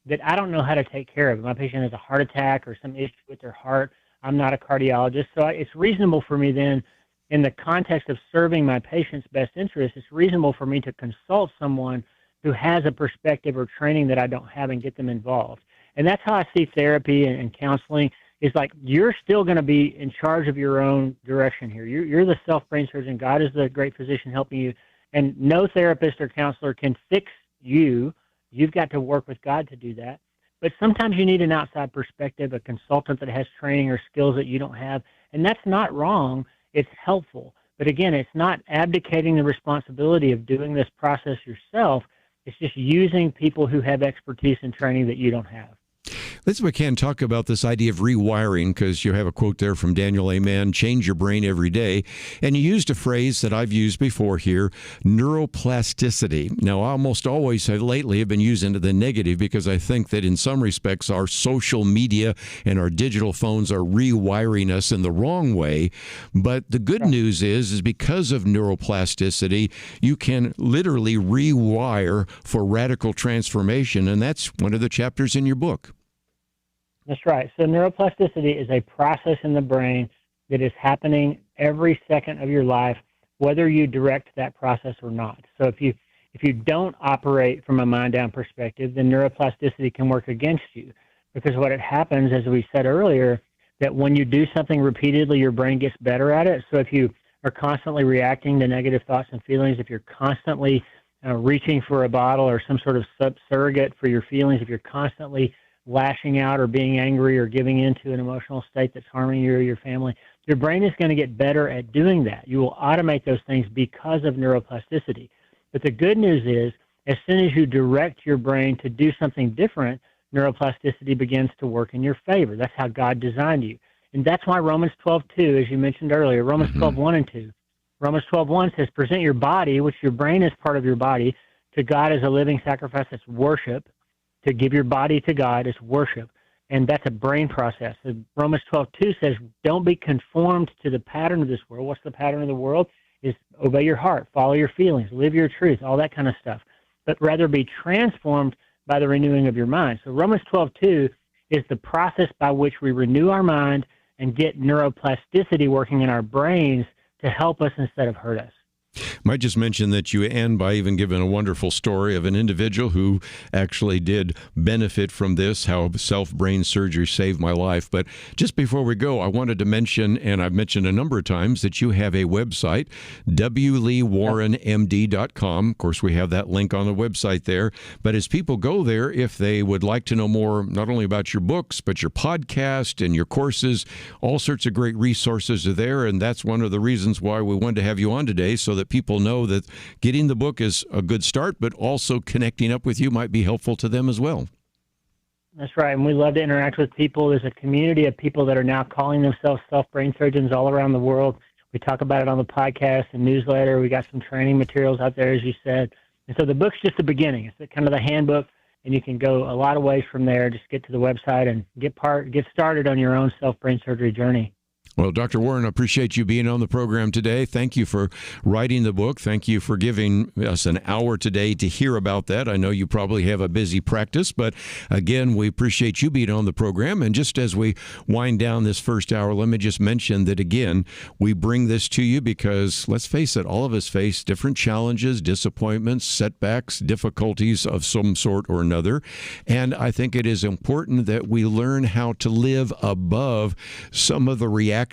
that I don't know how to take care of. My patient has a heart attack or some issue with their heart. I'm not a cardiologist. So it's reasonable for me then, in the context of serving my patient's best interest, it's reasonable for me to consult someone who has a perspective or training that I don't have and get them involved. And that's how I see therapy and counseling. Is like you're still going to be in charge of your own direction here. You're the self-brain surgeon. God is the great physician helping you. And no therapist or counselor can fix you. You've got to work with God to do that. But sometimes you need an outside perspective, a consultant that has training or skills that you don't have. And that's not wrong. It's helpful. But again, it's not abdicating the responsibility of doing this process yourself. It's just using people who have expertise and training that you don't have. Let's, we can talk about this idea of rewiring, because you have a quote there from Daniel Amen, change your brain every day. And you used a phrase that I've used before here, neuroplasticity. Now, I almost always lately have been using the negative because I think that in some respects our social media and our digital phones are rewiring us in the wrong way. But the good news is because of neuroplasticity, you can literally rewire for radical transformation. And that's one of the chapters in your book. That's right. So neuroplasticity is a process in the brain that is happening every second of your life, whether you direct that process or not. So if you don't operate from a mind-down perspective, then neuroplasticity can work against you. Because what it happens, as we said earlier, that when you do something repeatedly, your brain gets better at it. So if you are constantly reacting to negative thoughts and feelings, if you're constantly reaching for a bottle or some sort of surrogate for your feelings, if you're constantly lashing out or being angry or giving into an emotional state that's harming you or your family, your brain is going to get better at doing that. You will automate those things because of neuroplasticity. But the good news is, as soon as you direct your brain to do something different, neuroplasticity begins to work in your favor. That's how God designed you. And that's why Romans 12:2, as you mentioned earlier, Romans 12:1 and 2. Romans 12:1 says, present your body, which your brain is part of your body, to God as a living sacrifice. That's worship. To give your body to God is worship, and that's a brain process. And Romans 12:2 says, don't be conformed to the pattern of this world. What's the pattern of the world? Is obey your heart, follow your feelings, live your truth, all that kind of stuff. But rather be transformed by the renewing of your mind. So Romans 12:2 is the process by which we renew our mind and get neuroplasticity working in our brains to help us instead of hurt us. Might just mention that you end by even giving a wonderful story of an individual who actually did benefit from this, how self-brain surgery saved my life. But just before we go, I wanted to mention, and I've mentioned a number of times, that you have a website, wleewarrenmd.com. Of course, we have that link on the website there. But as people go there, if they would like to know more, not only about your books, but your podcast and your courses, all sorts of great resources are there. And that's one of the reasons why we wanted to have you on today, so that people know that getting the book is a good start, but also connecting up with you might be helpful to them as well. That's right, and we love to interact with people. There's a community of people that are now calling themselves self-brain surgeons all around the world. We talk about it on the podcast and newsletter. We got some training materials out there, as you said. And so the book's just the beginning. It's kind of the handbook, and you can go a lot of ways from there. Just get to the website and get started on your own self-brain surgery journey. Well, Dr. Warren, I appreciate you being on the program today. Thank you for writing the book. Thank you for giving us an hour today to hear about that. I know you probably have a busy practice, but again, we appreciate you being on the program. And just as we wind down this first hour, let me just mention that, again, we bring this to you because, let's face it, all of us face different challenges, disappointments, setbacks, difficulties of some sort or another. And I think it is important that we learn how to live above some of the reactions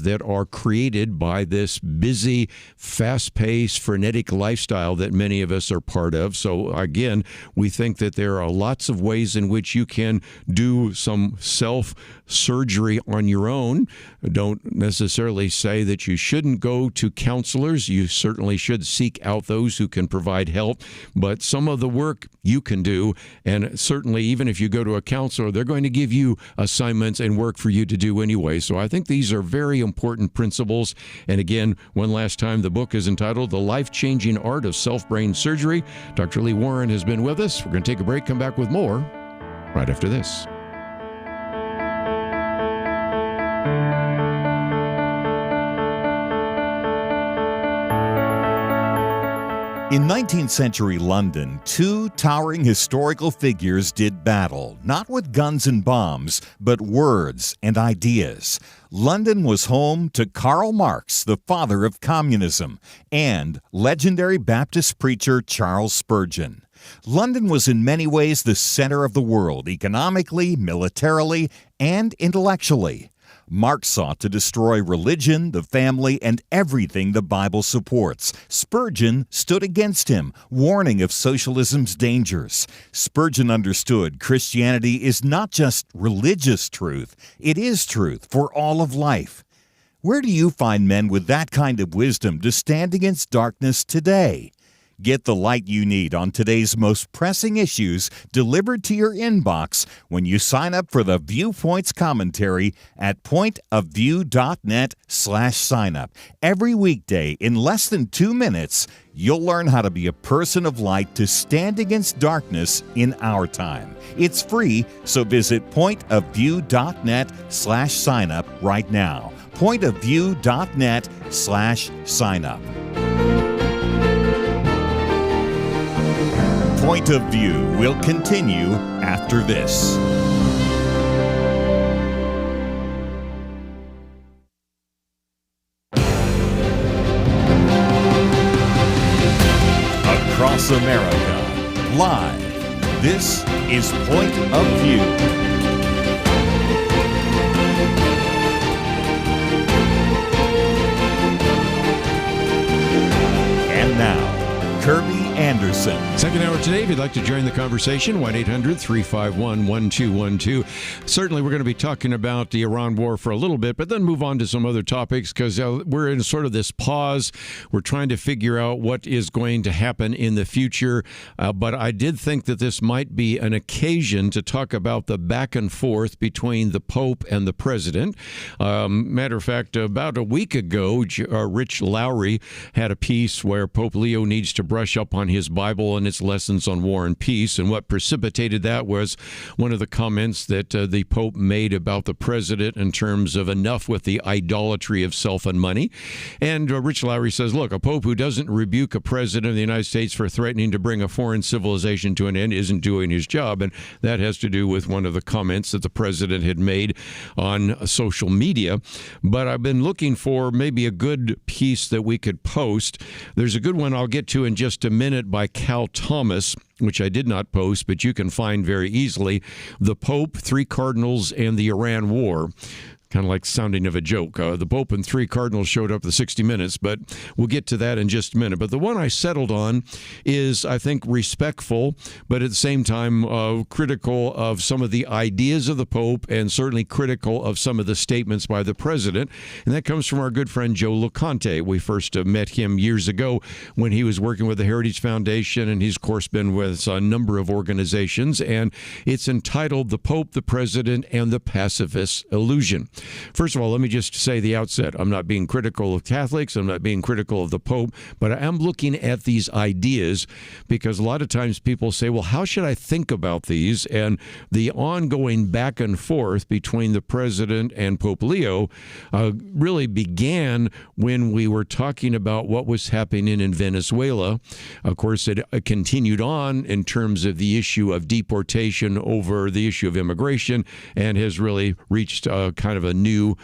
that are created by this busy, fast-paced, frenetic lifestyle that many of us are part of. So again, we think that there are lots of ways in which you can do some self-surgery on your own. Don't necessarily say that you shouldn't go to counselors. You certainly should seek out those who can provide help, but some of the work you can do, and certainly even if you go to a counselor, they're going to give you assignments and work for you to do anyway. So I think these are very important principles. And again, one last time, the book is entitled The Life-Changing Art of Self-Brain Surgery. Dr. Lee Warren has been with us. We're going to take a break, come back with more right after this. In 19th century London, two towering historical figures did battle, not with guns and bombs, but words and ideas. London was home to Karl Marx, the father of communism, and legendary Baptist preacher Charles Spurgeon. London was in many ways the center of the world, economically, militarily, and intellectually. Mark sought to destroy religion, the family, and everything the Bible supports. Spurgeon stood against him, warning of socialism's dangers. Spurgeon understood Christianity is not just religious truth, it is truth for all of life. Where do you find men with that kind of wisdom to stand against darkness today? Get the light you need on today's most pressing issues delivered to your inbox when you sign up for the Viewpoints commentary at pointofview.net/signup. Every weekday in less than 2 minutes, you'll learn how to be a person of light to stand against darkness in our time. It's free, so visit pointofview.net/signup right now. pointofview.net/signup. Point of View will continue after this. Across America, live, this is Point of View. And now, Kerby Anderson. Second hour today, if you'd like to join the conversation, 1-800-351-1212. Certainly, we're going to be talking about the Iran war for a little bit, but then move on to some other topics because we're in sort of this pause. We're trying to figure out what is going to happen in the future, but I did think that this might be an occasion to talk about the back and forth between the Pope and the President. Matter of fact, about a week ago, Rich Lowry had a piece where Pope Leo needs to brush up on his Bible and its lessons on war and peace. And what precipitated that was one of the comments that the Pope made about the president in terms of enough with the idolatry of self and money. And Rich Lowry says, look, a Pope who doesn't rebuke a president of the United States for threatening to bring a foreign civilization to an end isn't doing his job. And that has to do with one of the comments that the president had made on social media. But I've been looking for maybe a good piece that we could post. There's a good one I'll get to in just a minute by Cal Thomas, which I did not post, but you can find very easily. The Pope, 3 Cardinals, and the Iran War. Kind of like sounding of a joke. The Pope and 3 Cardinals showed up at 60 Minutes, but we'll get to that in just a minute. But the one I settled on is, I think, respectful, but at the same time critical of some of the ideas of the Pope and certainly critical of some of the statements by the President. And that comes from our good friend Joe LoConte. We first met him years ago when he was working with the Heritage Foundation, and he's, of course, been with a number of organizations. And it's entitled The Pope, the President, and the Pacifist Illusion. First of all, let me just say the outset, I'm not being critical of Catholics, I'm not being critical of the Pope, but I am looking at these ideas because a lot of times people say, well, how should I think about these? And the ongoing back and forth between the President and Pope Leo really began when we were talking about what was happening in Venezuela. Of course, it continued on in terms of the issue of deportation over the issue of immigration and has really reached kind of a new,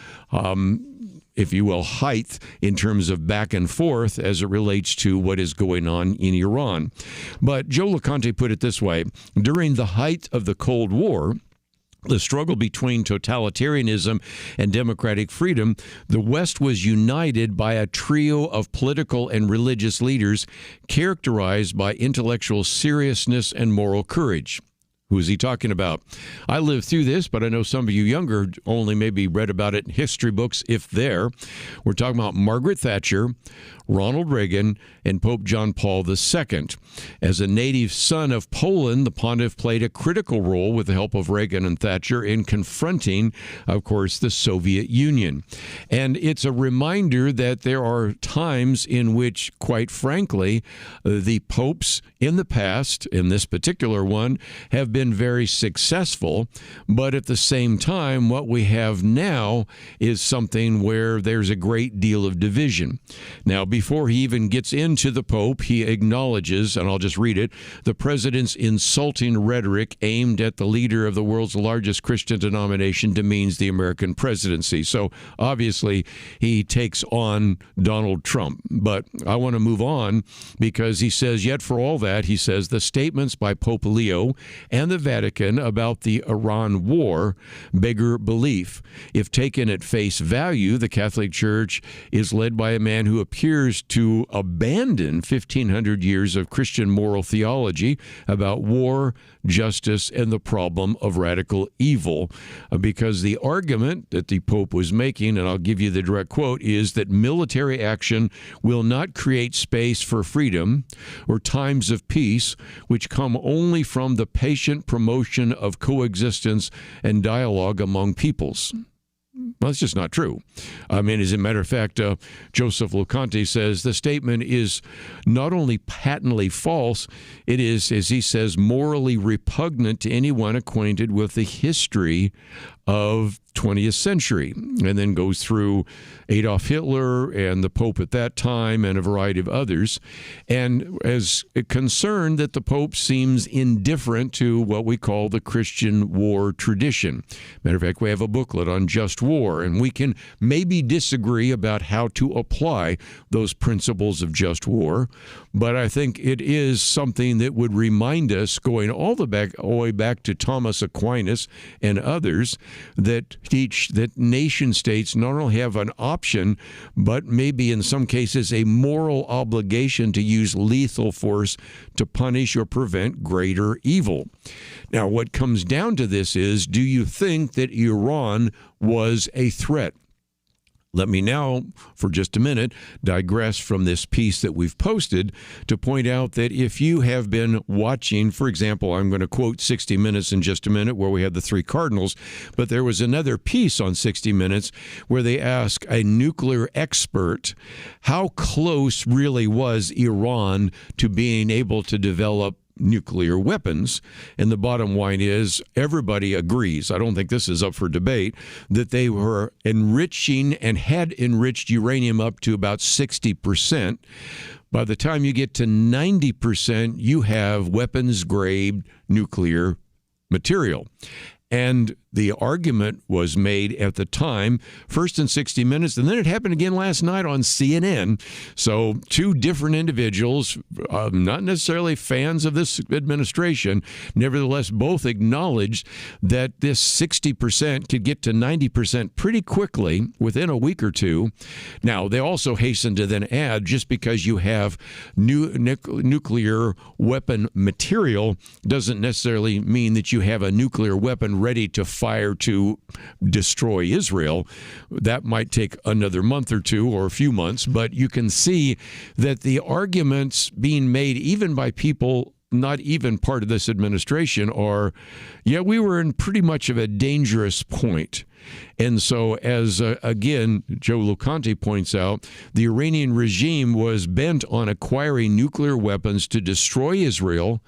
if you will, height in terms of back and forth as it relates to what is going on in Iran. But Joe LoConte put it this way: during the height of the Cold War, the struggle between totalitarianism and democratic freedom, the West was united by a trio of political and religious leaders characterized by intellectual seriousness and moral courage. Who is he talking about? I lived through this, but I know some of you younger only maybe read about it in history books, if there. We're talking about Margaret Thatcher, Ronald Reagan, and Pope John Paul II. As a native son of Poland, the pontiff played a critical role with the help of Reagan and Thatcher in confronting, of course, the Soviet Union. And it's a reminder that there are times in which, quite frankly, the popes in the past, in this particular one, have been very successful, but at the same time, what we have now is something where there's a great deal of division. Now, before he even gets into the Pope, he acknowledges, and I'll just read it, the president's insulting rhetoric aimed at the leader of the world's largest Christian denomination demeans the American presidency. So obviously, he takes on Donald Trump. But I want to move on because he says, yet for all that, he says, the statements by Pope Leo and the Vatican about the Iran war beggar belief. If taken at face value, the Catholic Church is led by a man who appears to abandon 1,500 years of Christian moral theology about war, justice, and the problem of radical evil. Because the argument that the Pope was making, and I'll give you the direct quote, is that military action will not create space for freedom or times of peace, which come only from the patient promotion of coexistence and dialogue among peoples. Well, that's just not true. I mean, as a matter of fact, Joseph Locanti says the statement is not only patently false, it is, as he says, morally repugnant to anyone acquainted with the history of 20th century, and then goes through Adolf Hitler and the Pope at that time and a variety of others, and is concerned that the Pope seems indifferent to what we call the Christian war tradition. Matter of fact, we have a booklet on just war, and we can maybe disagree about how to apply those principles of just war, but I think it is something that would remind us, going all the way back to Thomas Aquinas and others, that teach that nation states not only have an option, but maybe in some cases a moral obligation to use lethal force to punish or prevent greater evil. Now, what comes down to this is, do you think that Iran was a threat? Let me now, for just a minute, digress from this piece that we've posted to point out that if you have been watching, for example, I'm going to quote 60 Minutes in just a minute where we had the three cardinals, but there was another piece on 60 Minutes where they ask a nuclear expert how close really was Iran to being able to develop nuclear weapons. And the bottom line is everybody agrees, I don't think this is up for debate, that they were enriching and had enriched uranium up to about 60%. By the time you get to 90%, you have weapons-grade nuclear material. And the argument was made at the time, first in 60 Minutes, and then it happened again last night on CNN. So two different individuals, not necessarily fans of this administration, nevertheless both acknowledged that this 60% could get to 90% pretty quickly within a week or two. Now, they also hastened to then add, just because you have nuclear weapon material doesn't necessarily mean that you have a nuclear weapon ready to fire to destroy Israel. That might take another month or two or a few months, but you can see that the arguments being made even by people not even part of this administration are, yeah, we were in pretty much of a dangerous point. And so, as again, Joe Locanti points out, the Iranian regime was bent on acquiring nuclear weapons to destroy Israel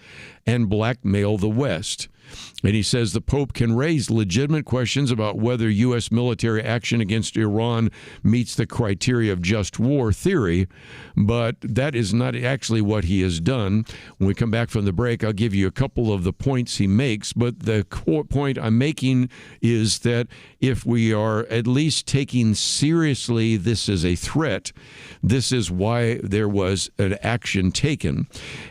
and blackmail the West. And he says the Pope can raise legitimate questions about whether U.S. military action against Iran meets the criteria of just war theory, but that is not actually what he has done. When we come back from the break, I'll give you a couple of the points he makes, but the point I'm making is that if we are at least taking seriously this as a threat, this is why there was an action taken.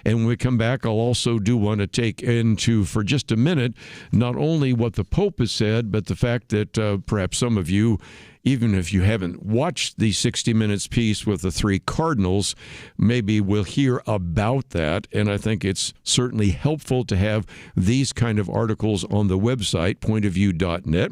And when we come back, I'll also do want to take into, for just a minute, not only what the Pope has said, but the fact that perhaps some of you, even if you haven't watched the 60 Minutes piece with the three cardinals, maybe will hear about that. And I think it's certainly helpful to have these kind of articles on the website, pointofview.net,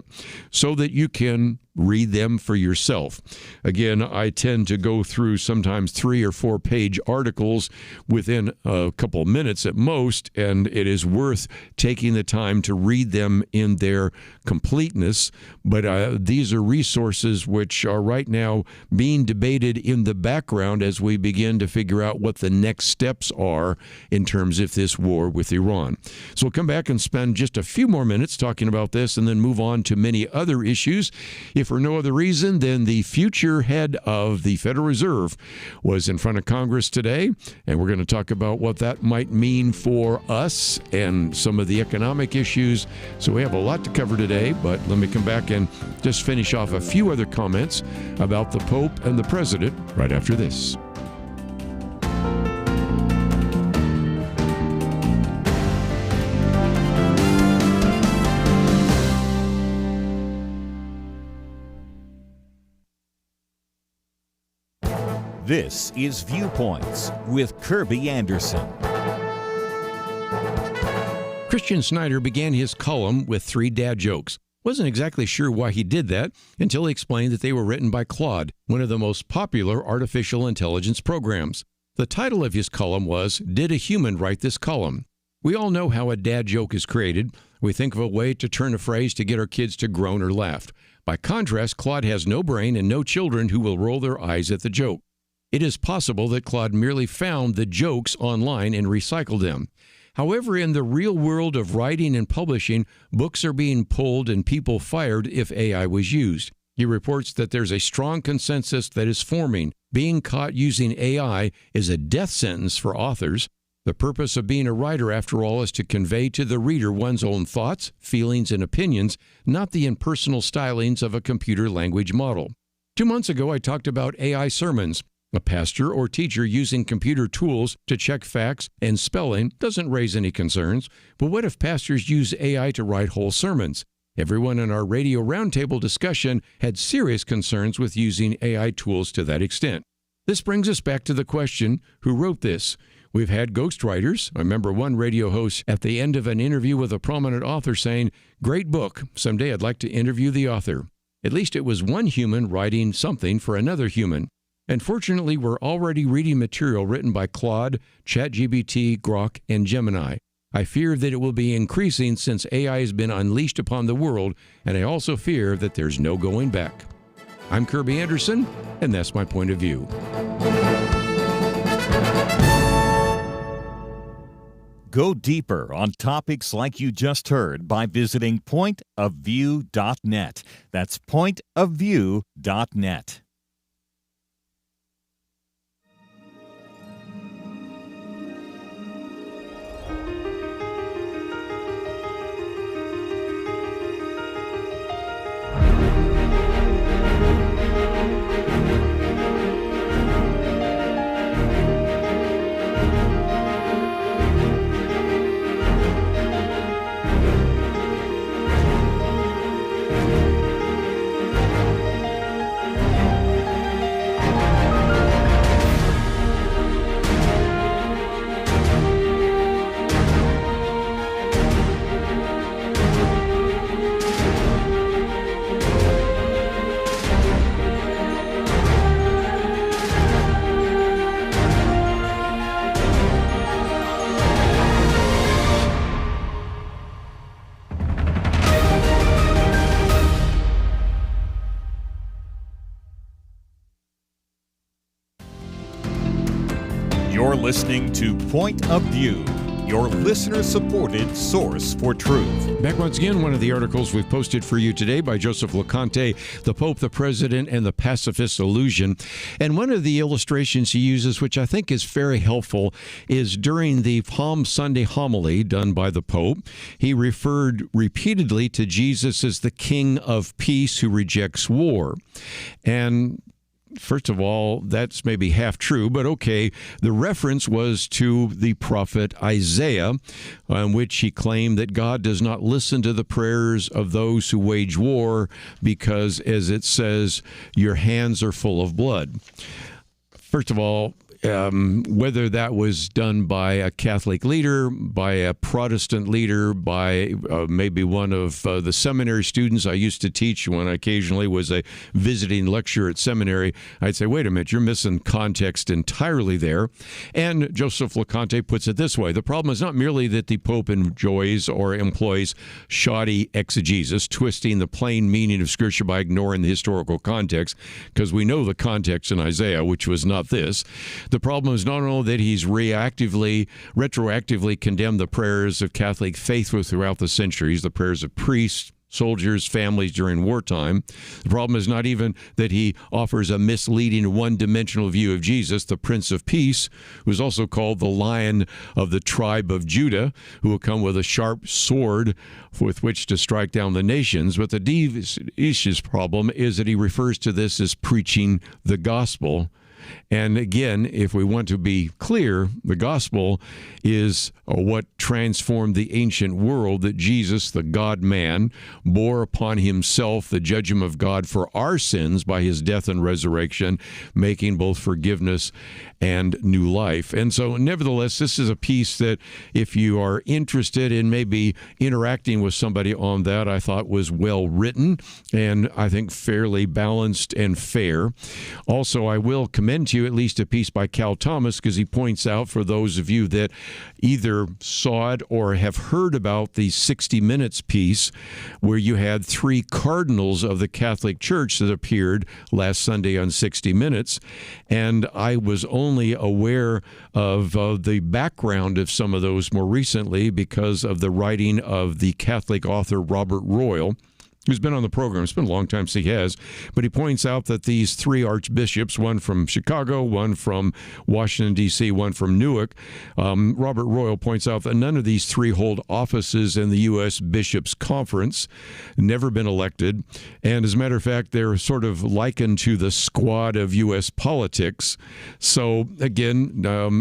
so that you can read them for yourself. Again, I tend to go through sometimes 3 or 4 page articles within a couple of minutes at most, and it is worth taking the time to read them in their completeness. But these are resources which are right now being debated in the background as we begin to figure out what the next steps are in terms of this war with Iran. So we'll come back and spend just a few more minutes talking about this and then move on to many other issues. If for no other reason than the future head of the Federal Reserve was in front of Congress today, and we're going to talk about what that might mean for us and some of the economic issues. So we have a lot to cover today, but let me come back and just finish off a few other comments about the Pope and the President right after this. This is Viewpoints with Kerby Anderson. Christian Snyder began his column with 3 dad jokes. Wasn't exactly sure why he did that until he explained that they were written by Claude, one of the most popular artificial intelligence programs. The title of his column was, "Did a Human Write This Column?" We all know how a dad joke is created. We think of a way to turn a phrase to get our kids to groan or laugh. By contrast, Claude has no brain and no children who will roll their eyes at the joke. It is possible that Claude merely found the jokes online and recycled them. However, in the real world of writing and publishing, books are being pulled and people fired if AI was used. He reports that there's a strong consensus that is forming. Being caught using AI is a death sentence for authors. The purpose of being a writer, after all, is to convey to the reader one's own thoughts, feelings, and opinions, not the impersonal stylings of a computer language model. 2 months ago, I talked about AI sermons. A pastor or teacher using computer tools to check facts and spelling doesn't raise any concerns. But what if pastors use AI to write whole sermons? Everyone in our radio roundtable discussion had serious concerns with using AI tools to that extent. This brings us back to the question, who wrote this? We've had ghostwriters. I remember one radio host at the end of an interview with a prominent author saying, "Great book. Someday I'd like to interview the author." At least it was one human writing something for another human. And fortunately, we're already reading material written by Claude, ChatGPT, Grok, and Gemini. I fear that it will be increasing since AI has been unleashed upon the world, and I also fear that there's no going back. I'm Kerby Anderson, and that's my point of view. Go deeper on topics like you just heard by visiting pointofview.net. That's pointofview.net. You're listening to Point of View, your listener-supported source for truth. Back once again, one of the articles we've posted for you today by Joseph LeConte, The Pope, the President, and the Pacifist Illusion. And one of the illustrations he uses, which I think is very helpful, is during the Palm Sunday homily done by the Pope. He referred repeatedly to Jesus as the King of Peace who rejects war. And first of all, that's maybe half true, but okay. The reference was to the prophet Isaiah, in which he claimed that God does not listen to the prayers of those who wage war because, as it says, your hands are full of blood. First of all, whether that was done by a Catholic leader, by a Protestant leader, by maybe one of the seminary students I used to teach when I occasionally was a visiting lecturer at seminary, I'd say, wait a minute, you're missing context entirely there. And Joseph LeConte puts it this way: the problem is not merely that the Pope enjoys or employs shoddy exegesis, twisting the plain meaning of Scripture by ignoring the historical context, because we know the context in Isaiah, which was not this. The problem is not only that he's retroactively condemned the prayers of Catholic faithful throughout the centuries, the prayers of priests, soldiers, families during wartime. The problem is not even that he offers a misleading one-dimensional view of Jesus, the Prince of Peace, who is also called the Lion of the tribe of Judah, who will come with a sharp sword with which to strike down the nations. But the deep problem is that he refers to this as preaching the gospel. And again, if we want to be clear, the gospel is what transformed the ancient world, that Jesus, the God-man, bore upon himself the judgment of God for our sins by his death and resurrection, making both forgiveness and new life. And so, nevertheless, this is a piece that if you are interested in maybe interacting with somebody on that, I thought was well written and I think fairly balanced and fair. Also, I will commend to you at least a piece by Cal Thomas, because he points out, for those of you that either saw it or have heard about the 60 Minutes piece, where you had three cardinals of the Catholic Church that appeared last Sunday on 60 Minutes, and I was only aware of the background of some of those more recently because of the writing of the Catholic author Robert Royal, who's been on the program. It's been a long time since he has. But he points out that these three archbishops, one from Chicago, one from Washington, D.C., one from Newark, Robert Royal points out that none of these three hold offices in the U.S. Bishops' Conference, never been elected. And as a matter of fact, they're sort of likened to the squad of U.S. politics. So, again,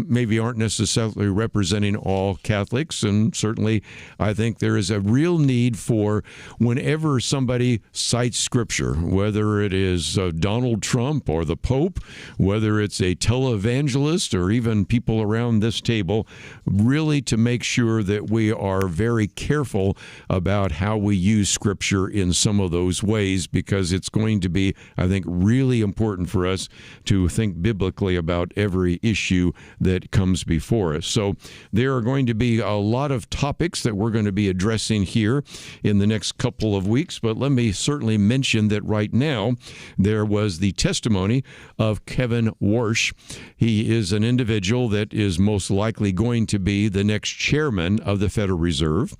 maybe aren't necessarily representing all Catholics. And certainly, I think there is a real need for, whenever somebody cites Scripture, whether it is Donald Trump or the Pope, whether it's a televangelist or even people around this table, really to make sure that we are very careful about how we use Scripture in some of those ways, because it's going to be, I think, really important for us to think biblically about every issue that comes before us. So there are going to be a lot of topics that we're going to be addressing here in the next couple of weeks. But let me certainly mention that right now there was the testimony of Kevin Warsh. He is an individual that is most likely going to be the next chairman of the Federal Reserve.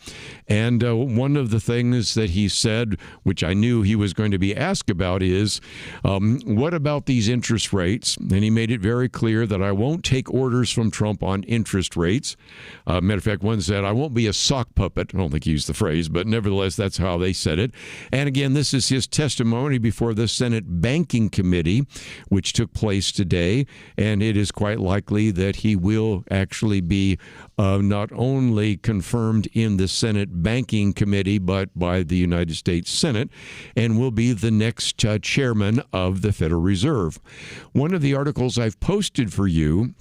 And one of the things that he said, which I knew he was going to be asked about, is what about these interest rates? And he made it very clear that I won't take orders from Trump on interest rates. Matter of fact, one said, I won't be a sock puppet. I don't think he used the phrase, but nevertheless, that's how they said it. And again, this is his testimony before the Senate Banking Committee, which took place today. And it is quite likely that he will actually be not only confirmed in the Senate Banking Committee, but by the United States Senate, and will be the next chairman of the Federal Reserve. One of the articles I've posted for you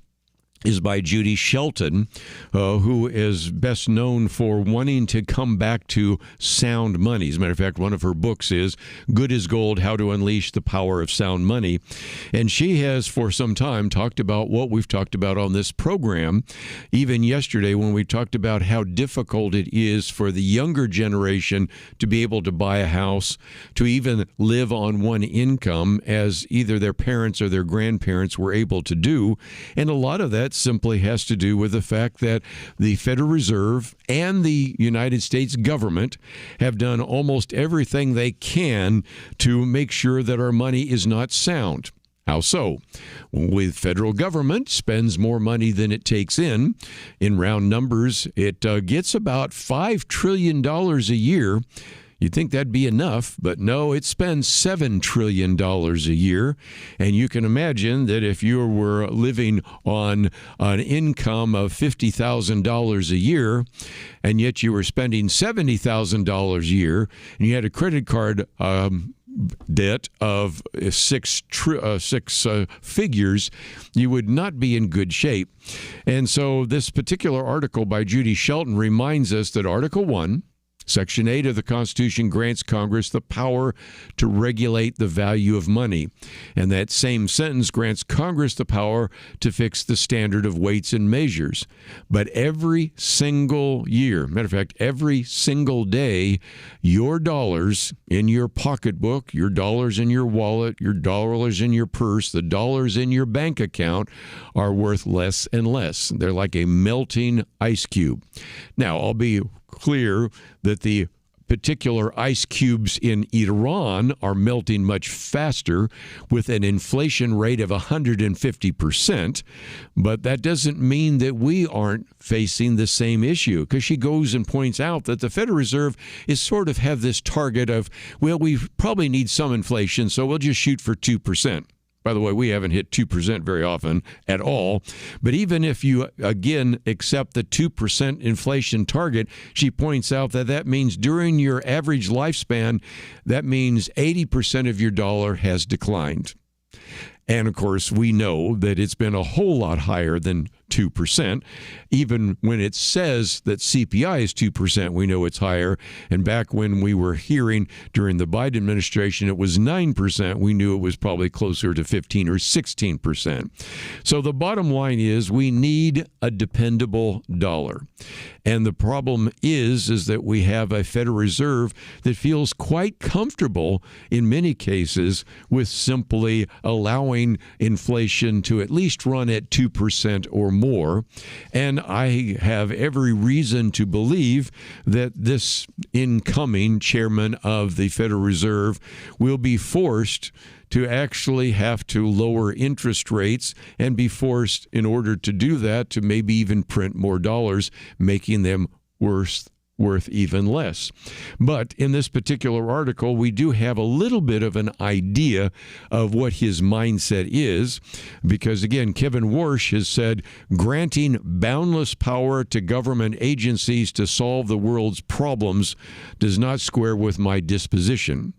is by Judy Shelton, who is best known for wanting to come back to sound money. As a matter of fact, one of her books is Good as Gold, How to Unleash the Power of Sound Money. And she has for some time talked about what we've talked about on this program, even yesterday when we talked about how difficult it is for the younger generation to be able to buy a house, to even live on one income, as either their parents or their grandparents were able to do. And a lot of that simply has to do with the fact that the Federal Reserve and the United States government have done almost everything they can to make sure that our money is not sound. How so? With federal government spends more money than it takes in round numbers, it gets about $5 trillion a year. You'd think that'd be enough, but no, it spends $7 trillion a year. And you can imagine that if you were living on an income of $50,000 a year, and yet you were spending $70,000 a year, and you had a credit card debt of six figures, you would not be in good shape. And so this particular article by Judy Shelton reminds us that Article 1, Section 8 of the Constitution grants Congress the power to regulate the value of money. And that same sentence grants Congress the power to fix the standard of weights and measures. But every single year, matter of fact, every single day, your dollars in your pocketbook, your dollars in your wallet, your dollars in your purse, the dollars in your bank account are worth less and less. They're like a melting ice cube. Now, I'll be clear that the particular ice cubes in Iran are melting much faster with an inflation rate of 150%, but that doesn't mean that we aren't facing the same issue, because she goes and points out that the Federal Reserve is sort of have this target of, well, we probably need some inflation, so we'll just shoot for 2%. By the way, we haven't hit 2% very often at all. But even if you, again, accept the 2% inflation target, she points out that that means during your average lifespan, that means 80% of your dollar has declined. And, of course, we know that it's been a whole lot higher than 2%. Even when it says that CPI is 2%, we know it's higher. And back when we were hearing during the Biden administration it was 9%, we knew it was probably closer to 15 or 16%. So the bottom line is we need a dependable dollar. And the problem is that we have a Federal Reserve that feels quite comfortable in many cases with simply allowing inflation to at least run at 2% or more. And I have every reason to believe that this incoming chairman of the Federal Reserve will be forced to actually have to lower interest rates and be forced, in order to do that, to maybe even print more dollars, making them worth even less. But in this particular article, we do have a little bit of an idea of what his mindset is, because, again, Kevin Warsh has said, granting boundless power to government agencies to solve the world's problems does not square with my disposition.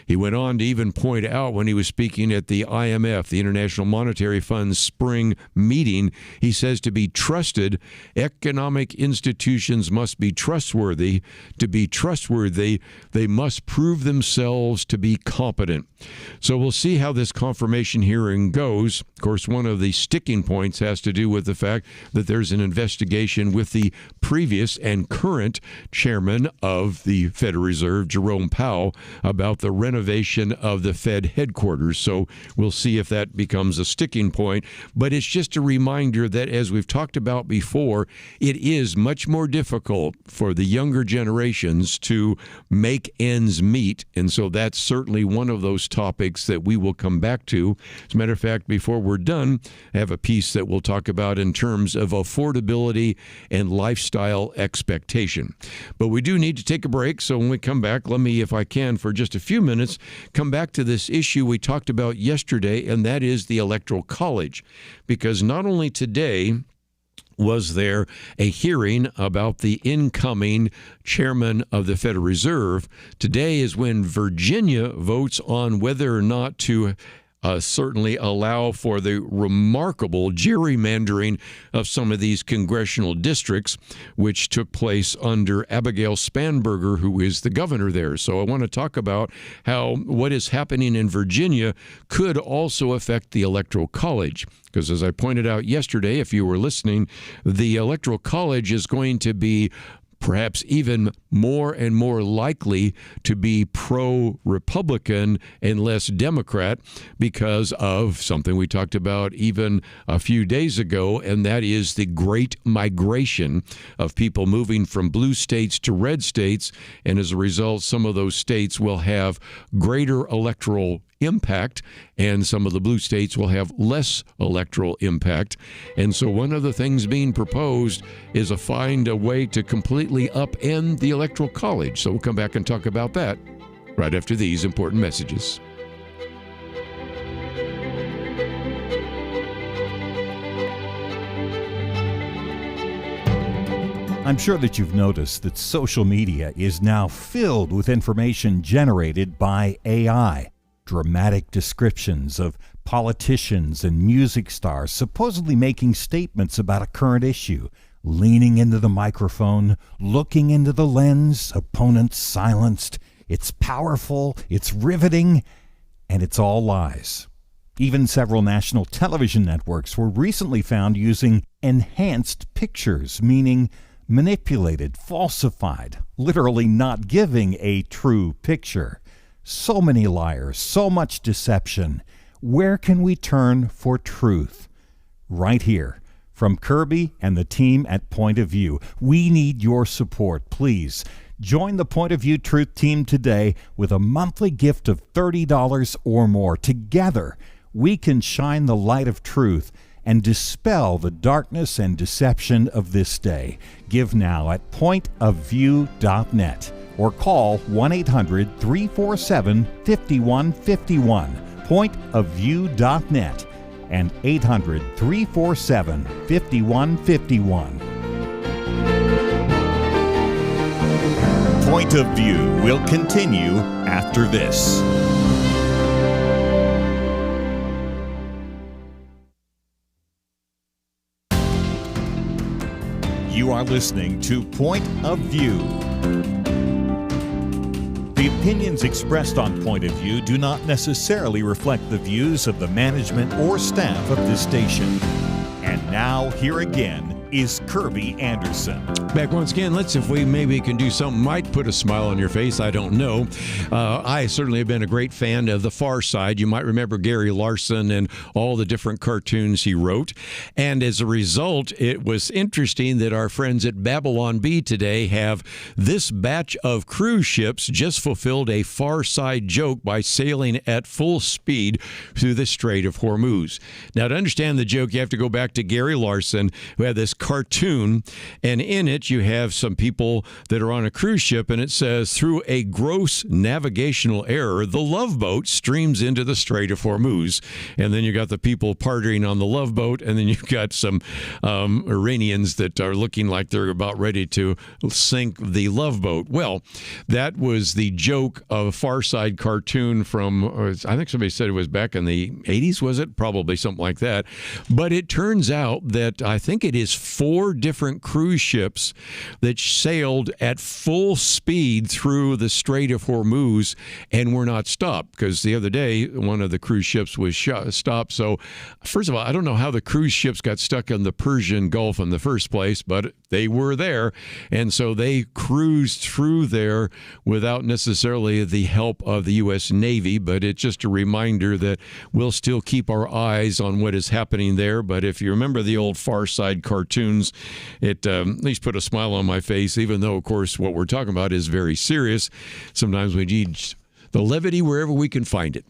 He went on to even point out when he was speaking at the IMF, the International Monetary Fund's spring meeting, he says to be trusted, economic institutions must be trustworthy. To be trustworthy, they must prove themselves to be competent. So we'll see how this confirmation hearing goes. Of course, one of the sticking points has to do with the fact that there's an investigation with the previous and current chairman of the Federal Reserve, Jerome Powell, about the renovation of the Fed headquarters. So we'll see if that becomes a sticking point. But it's just a reminder that, as we've talked about before, it is much more difficult for the younger generations to make ends meet. And so that's certainly one of those topics that we will come back to. As a matter of fact, before we're done, I have a piece that we'll talk about in terms of affordability and lifestyle expectation. But we do need to take a break. So when we come back, let me, if I can, for just a few minutes, come back to this issue we talked about yesterday, and that is the Electoral College. Because not only today was there a hearing about the incoming chairman of the Federal Reserve, today is when Virginia votes on whether or not to certainly allow for the remarkable gerrymandering of some of these congressional districts, which took place under Abigail Spanberger, who is the governor there. So I want to talk about how what is happening in Virginia could also affect the Electoral College. Because as I pointed out yesterday, if you were listening, the Electoral College is going to be perhaps even more and more likely to be pro-Republican and less Democrat because of something we talked about even a few days ago, and that is the great migration of people moving from blue states to red states. And as a result, some of those states will have greater electoral impact, and some of the blue states will have less electoral impact. And so one of the things being proposed is find a way to completely upend the Electoral College. So we'll come back and talk about that right after these important messages. I'm sure that you've noticed that social media is now filled with information generated by AI. Dramatic descriptions of politicians and music stars supposedly making statements about a current issue, leaning into the microphone, looking into the lens, opponents silenced. It's powerful, it's riveting, and it's all lies. Even several national television networks were recently found using enhanced pictures, meaning manipulated, falsified, literally not giving a true picture. So many liars, so much deception. Where can we turn for truth? Right here. From Kerby and the team at Point of View, we need your support. Please join the Point of View Truth Team today with a monthly gift of $30 or more. Together, we can shine the light of truth and dispel the darkness and deception of this day. Give now at pointofview.net or call 1-800-347-5151, pointofview.net, and 800-347-5151. Point of View will continue after this. You are listening to Point of View. The opinions expressed on Point of View do not necessarily reflect the views of the management or staff of this station. And now, here again is Kerby Anderson. Back once again. Let's see if we maybe can do something might put a smile on your face. I don't know. I certainly have been a great fan of The Far Side. You might remember Gary Larson and all the different cartoons he wrote. And as a result, it was interesting that our friends at Babylon Bee today have this batch of cruise ships just fulfilled a Far Side joke by sailing at full speed through the Strait of Hormuz. Now, to understand the joke, you have to go back to Gary Larson, who had this cartoon, and in it you have some people that are on a cruise ship, and it says, through a gross navigational error, the Love Boat streams into the Strait of Hormuz. And then you got the people partying on the Love Boat, and then you've got some Iranians that are looking like they're about ready to sink the Love Boat. Well, that was the joke of a Far Side cartoon from, I think somebody said it was back in the 80s, was it? Probably something like that. But it turns out that I think it is 4 different cruise ships that sailed at full speed through the Strait of Hormuz and were not stopped, because the other day one of the cruise ships was stopped. So first of all, I don't know how the cruise ships got stuck in the Persian Gulf in the first place, but they were there, and so they cruised through there without necessarily the help of the U.S. Navy. But it's just a reminder that we'll still keep our eyes on what is happening there. But if you remember the old Far Side cartoons, it at least put a smile on my face, even though, of course, what we're talking about is very serious. Sometimes we need the levity wherever we can find it.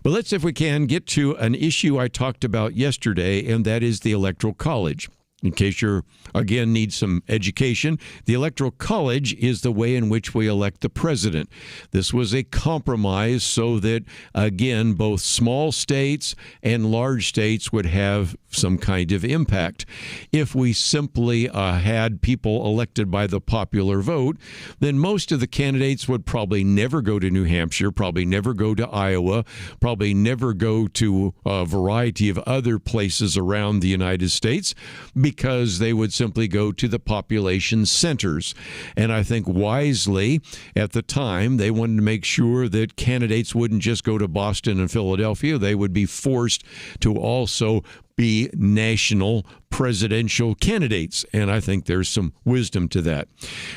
But let's, if we can, get to an issue I talked about yesterday, and that is the Electoral College. In case you're, again, need some education, the Electoral College is the way in which we elect the president. This was a compromise so that, again, both small states and large states would have some kind of impact. If we simply had people elected by the popular vote, then most of the candidates would probably never go to New Hampshire, probably never go to Iowa, probably never go to a variety of other places around the United States, because they would simply go to the population centers. And I think wisely, at the time, they wanted to make sure that candidates wouldn't just go to Boston and Philadelphia. They would be forced to also be national presidential candidates, and I think there's some wisdom to that.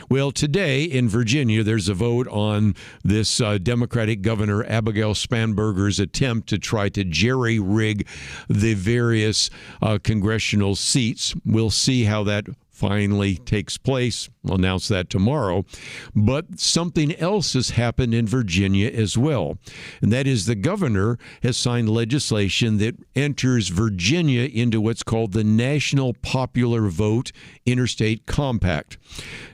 Well, today in Virginia, there's a vote on this Democratic Governor Abigail Spanberger's attempt to try to jerry-rig the various congressional seats. We'll see how that finally takes place. We'll announce that tomorrow. But something else has happened in Virginia as well, and that is the governor has signed legislation that enters Virginia into what's called the National Popular Vote Interstate Compact.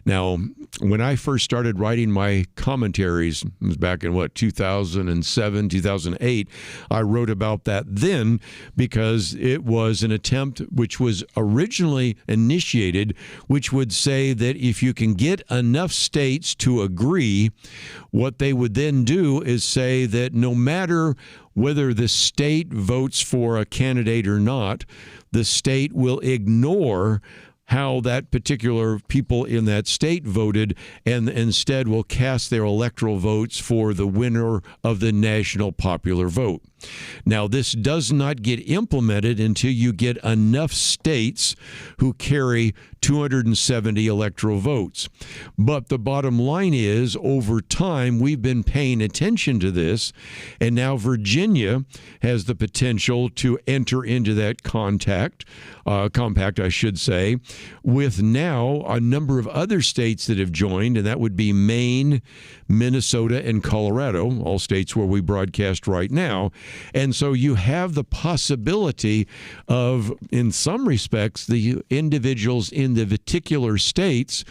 Now, when I first started writing my commentaries, it was back in 2007, 2008, I wrote about that then because it was an attempt which was originally initiated which would say that if you can get enough states to agree, what they would then do is say that no matter whether the state votes for a candidate or not, the state will ignore how that particular people in that state voted and instead will cast their electoral votes for the winner of the national popular vote. Now, this does not get implemented until you get enough states who carry 270 electoral votes. But the bottom line is, over time, we've been paying attention to this, and now Virginia has the potential to enter into that compact, I should say, with now a number of other states that have joined, and that would be Maine, Minnesota, and Colorado, all states where we broadcast right now. And so you have the possibility of, in some respects, the individuals in the particular states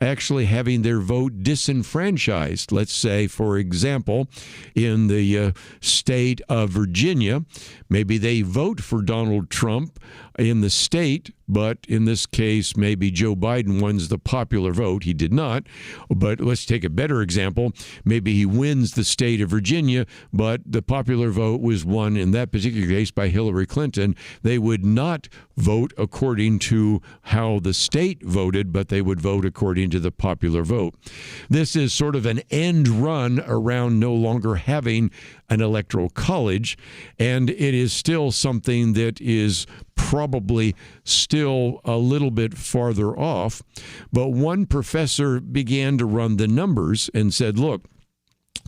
actually having their vote disenfranchised. Let's say, for example, in the state of Virginia, maybe they vote for Donald Trump in the state, but in this case, maybe Joe Biden wins the popular vote. He did not. But let's take a better example. Maybe he wins the state of Virginia, but the popular vote was won in that particular case by Hillary Clinton. They would not vote according to how the state voted, but they would vote according to the popular vote. This is sort of an end run around no longer having an electoral college, and it is still something that is probably still a little bit farther off. But one professor began to run the numbers and said, look,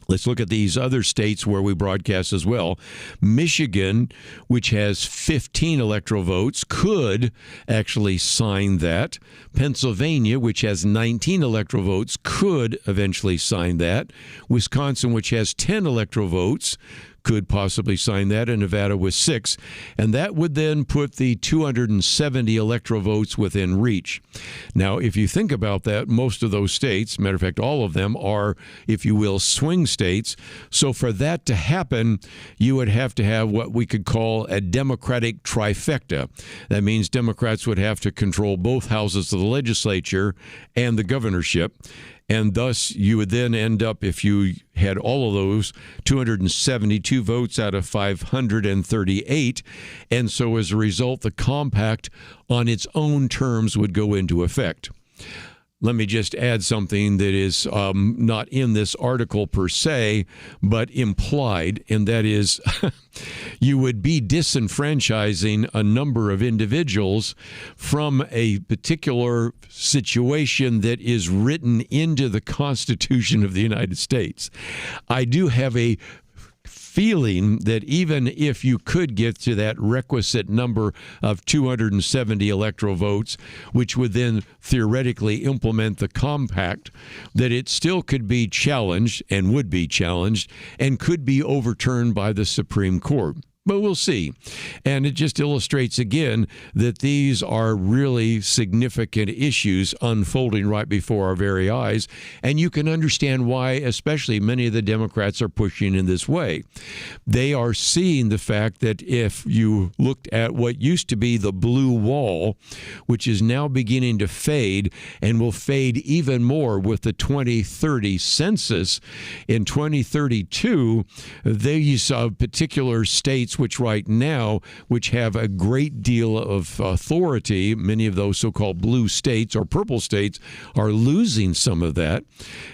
let's look at these other states where we broadcast as well. Michigan, which has 15 electoral votes, could actually sign that. Pennsylvania, which has 19 electoral votes, could eventually sign that. Wisconsin, which has 10 electoral votes, could possibly sign that, and Nevada with 6. And that would then put the 270 electoral votes within reach. Now, if you think about that, most of those states, matter of fact, all of them are, if you will, swing states. So for that to happen, you would have to have what we could call a Democratic trifecta. That means Democrats would have to control both houses of the legislature and the governorship. And thus, you would then end up, if you had all of those, 272 votes out of 538. And so as a result, the compact on its own terms would go into effect. Let me just add something that is not in this article per se, but implied, and that is you would be disenfranchising a number of individuals from a particular situation that is written into the Constitution of the United States. I do have a feeling that even if you could get to that requisite number of 270 electoral votes, which would then theoretically implement the compact, that it still could be challenged and would be challenged and could be overturned by the Supreme Court. But we'll see. And it just illustrates again that these are really significant issues unfolding right before our very eyes. And you can understand why, especially many of the Democrats are pushing in this way. They are seeing the fact that if you looked at what used to be the blue wall, which is now beginning to fade and will fade even more with the 2030 census, in 2032, they saw particular states which right now, which have a great deal of authority, many of those so-called blue states or purple states are losing some of that.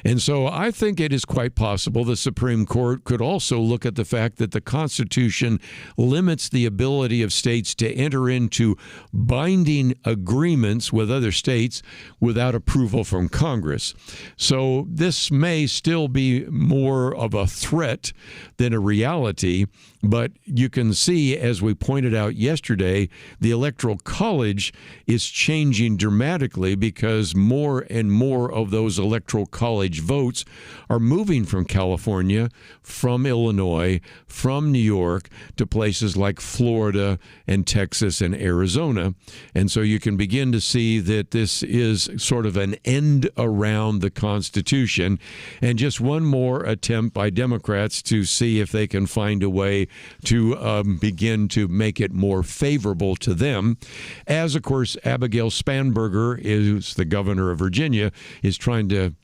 And so I think it is quite possible the Supreme Court could also look at the fact that the Constitution limits the ability of states to enter into binding agreements with other states without approval from Congress. So this may still be more of a threat than a reality, but you can see, as we pointed out yesterday, the Electoral College is changing dramatically because more and more of those Electoral College votes are moving from California, from Illinois, from New York to places like Florida and Texas and Arizona. And so you can begin to see that this is sort of an end around the Constitution and just one more attempt by Democrats to see if they can find a way to begin to make it more favorable to them. As, of course, Abigail Spanberger, is the governor of Virginia, is trying to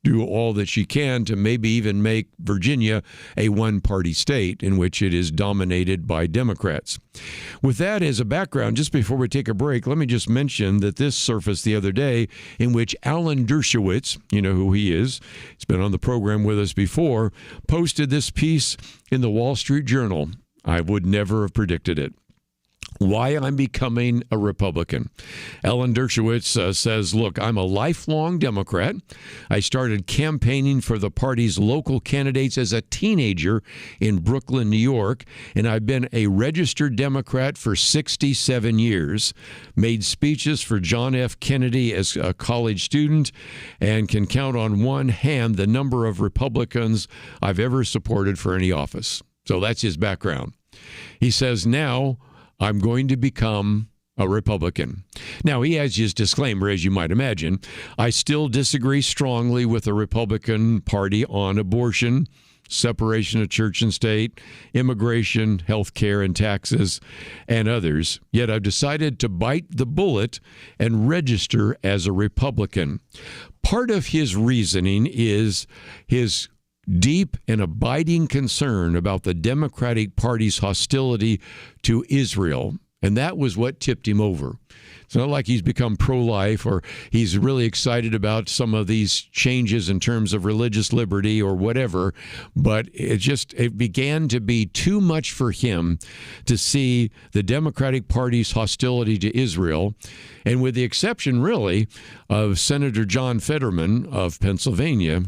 do all that she can to maybe even make Virginia a one-party state in which it is dominated by Democrats. With that as a background, just before we take a break, let me just mention that this surfaced the other day in which Alan Dershowitz, you know who he is, he's been on the program with us before, posted this piece in the Wall Street Journal. I would never have predicted it. Why I'm becoming a Republican. Alan Dershowitz says, look, I'm a lifelong Democrat. I started campaigning for the party's local candidates as a teenager in Brooklyn, New York, and I've been a registered Democrat for 67 years, made speeches for John F. Kennedy as a college student, and can count on one hand the number of Republicans I've ever supported for any office. So that's his background. He says, now I'm going to become a Republican. Now, he has his disclaimer, as you might imagine. I still disagree strongly with the Republican Party on abortion, separation of church and state, immigration, health care, and taxes, and others. Yet I've decided to bite the bullet and register as a Republican. Part of his reasoning is his deep and abiding concern about the Democratic Party's hostility to Israel. And that was what tipped him over. It's not like he's become pro-life or he's really excited about some of these changes in terms of religious liberty or whatever, but it began to be too much for him to see the Democratic Party's hostility to Israel. And with the exception, really, of Senator John Fetterman of Pennsylvania,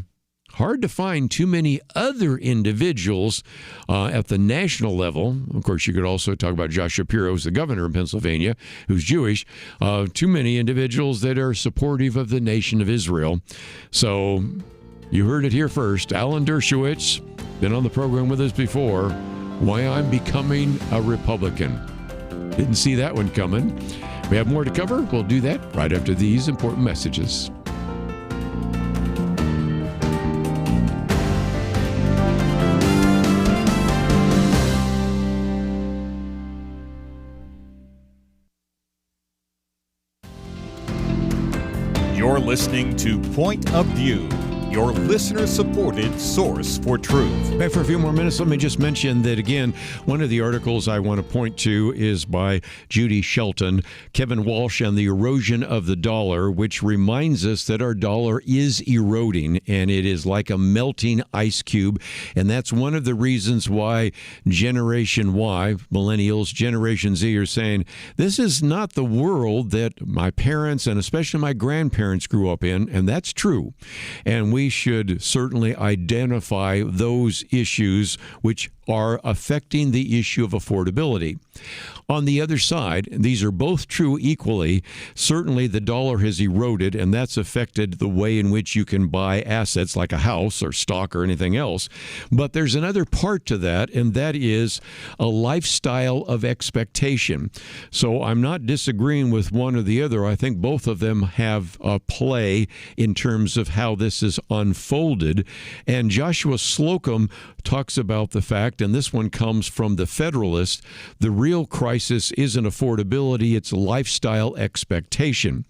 hard to find too many other individuals at the national level. Of course, you could also talk about Josh Shapiro, who's the governor of Pennsylvania, who's Jewish. Too many individuals that are supportive of the nation of Israel. So you heard it here first. Alan Dershowitz, been on the program with us before. Why I'm becoming a Republican. Didn't see that one coming. We have more to cover. We'll do that right after these important messages. You're listening to Point of View, your listener-supported source for truth. Back for a few more minutes, let me just mention that, again, one of the articles I want to point to is by Judy Shelton, Kevin Walsh, and the Erosion of the Dollar, which reminds us that our dollar is eroding, and it is like a melting ice cube. And that's one of the reasons why Generation Y, millennials, Generation Z, are saying, this is not the world that my parents and especially my grandparents grew up in, and that's true. And we should certainly identify those issues which are affecting the issue of affordability. On the other side, these are both true equally. Certainly the dollar has eroded, and that's affected the way in which you can buy assets like a house or stock or anything else. But there's another part to that, and that is a lifestyle of expectation. So I'm not disagreeing with one or the other. I think both of them have a play in terms of how this is unfolded. And Joshua Slocum talks about the fact, and this one comes from the Federalist, the real crisis isn't affordability, it's lifestyle expectation.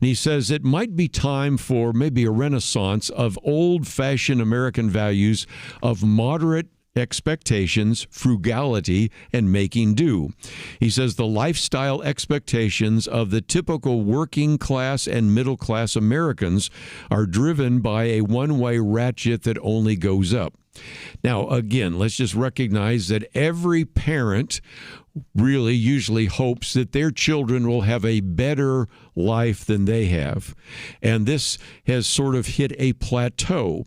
And he says it might be time for maybe a renaissance of old-fashioned American values of moderate expectations, frugality, and making do. He says the lifestyle expectations of the typical working class and middle class Americans are driven by a one-way ratchet that only goes up. Now, again, let's just recognize that every parent really usually hopes that their children will have a better life than they have. And this has sort of hit a plateau.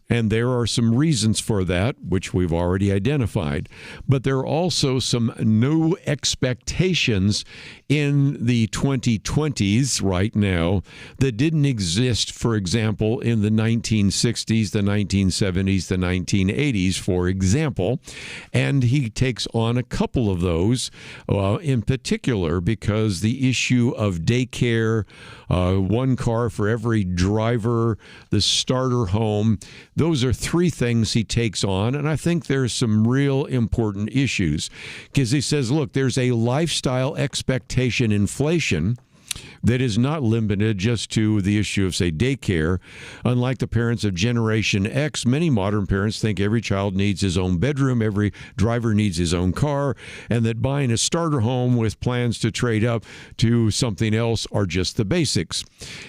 And there are some reasons for that, which we've already identified. But there are also some new expectations in the 2020s right now that didn't exist, for example, in the 1960s, the 1970s, the 1980s, for example. And he takes on a couple of those in particular because the issue of daycare, one car for every driver, the starter home, those are three things he takes on, and I think there's some real important issues because he says, look, there's a lifestyle expectation inflation that is not limited just to the issue of, say, daycare. Unlike the parents of Generation X, many modern parents think every child needs his own bedroom, every driver needs his own car, and that buying a starter home with plans to trade up to something else are just the basics.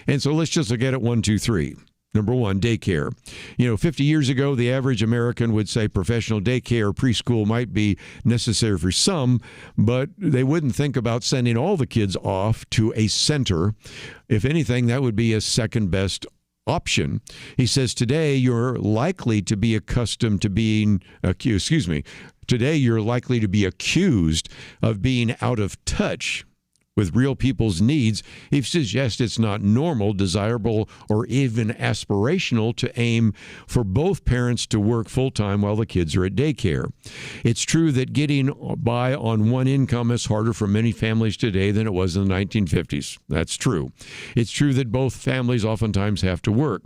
And so let's just look at it 1, 2, 3. Number one, daycare. 50 years ago, the average American would say professional daycare or preschool might be necessary for some, but they wouldn't think about sending all the kids off to a center. If anything, that would be a second best option. He says today you're likely to be accustomed to being Today you're likely to be accused of being out of touch with real people's needs. He suggests it's not normal, desirable, or even aspirational to aim for both parents to work full-time while the kids are at daycare. It's true that getting by on one income is harder for many families today than it was in the 1950s. That's true. It's true that both families oftentimes have to work.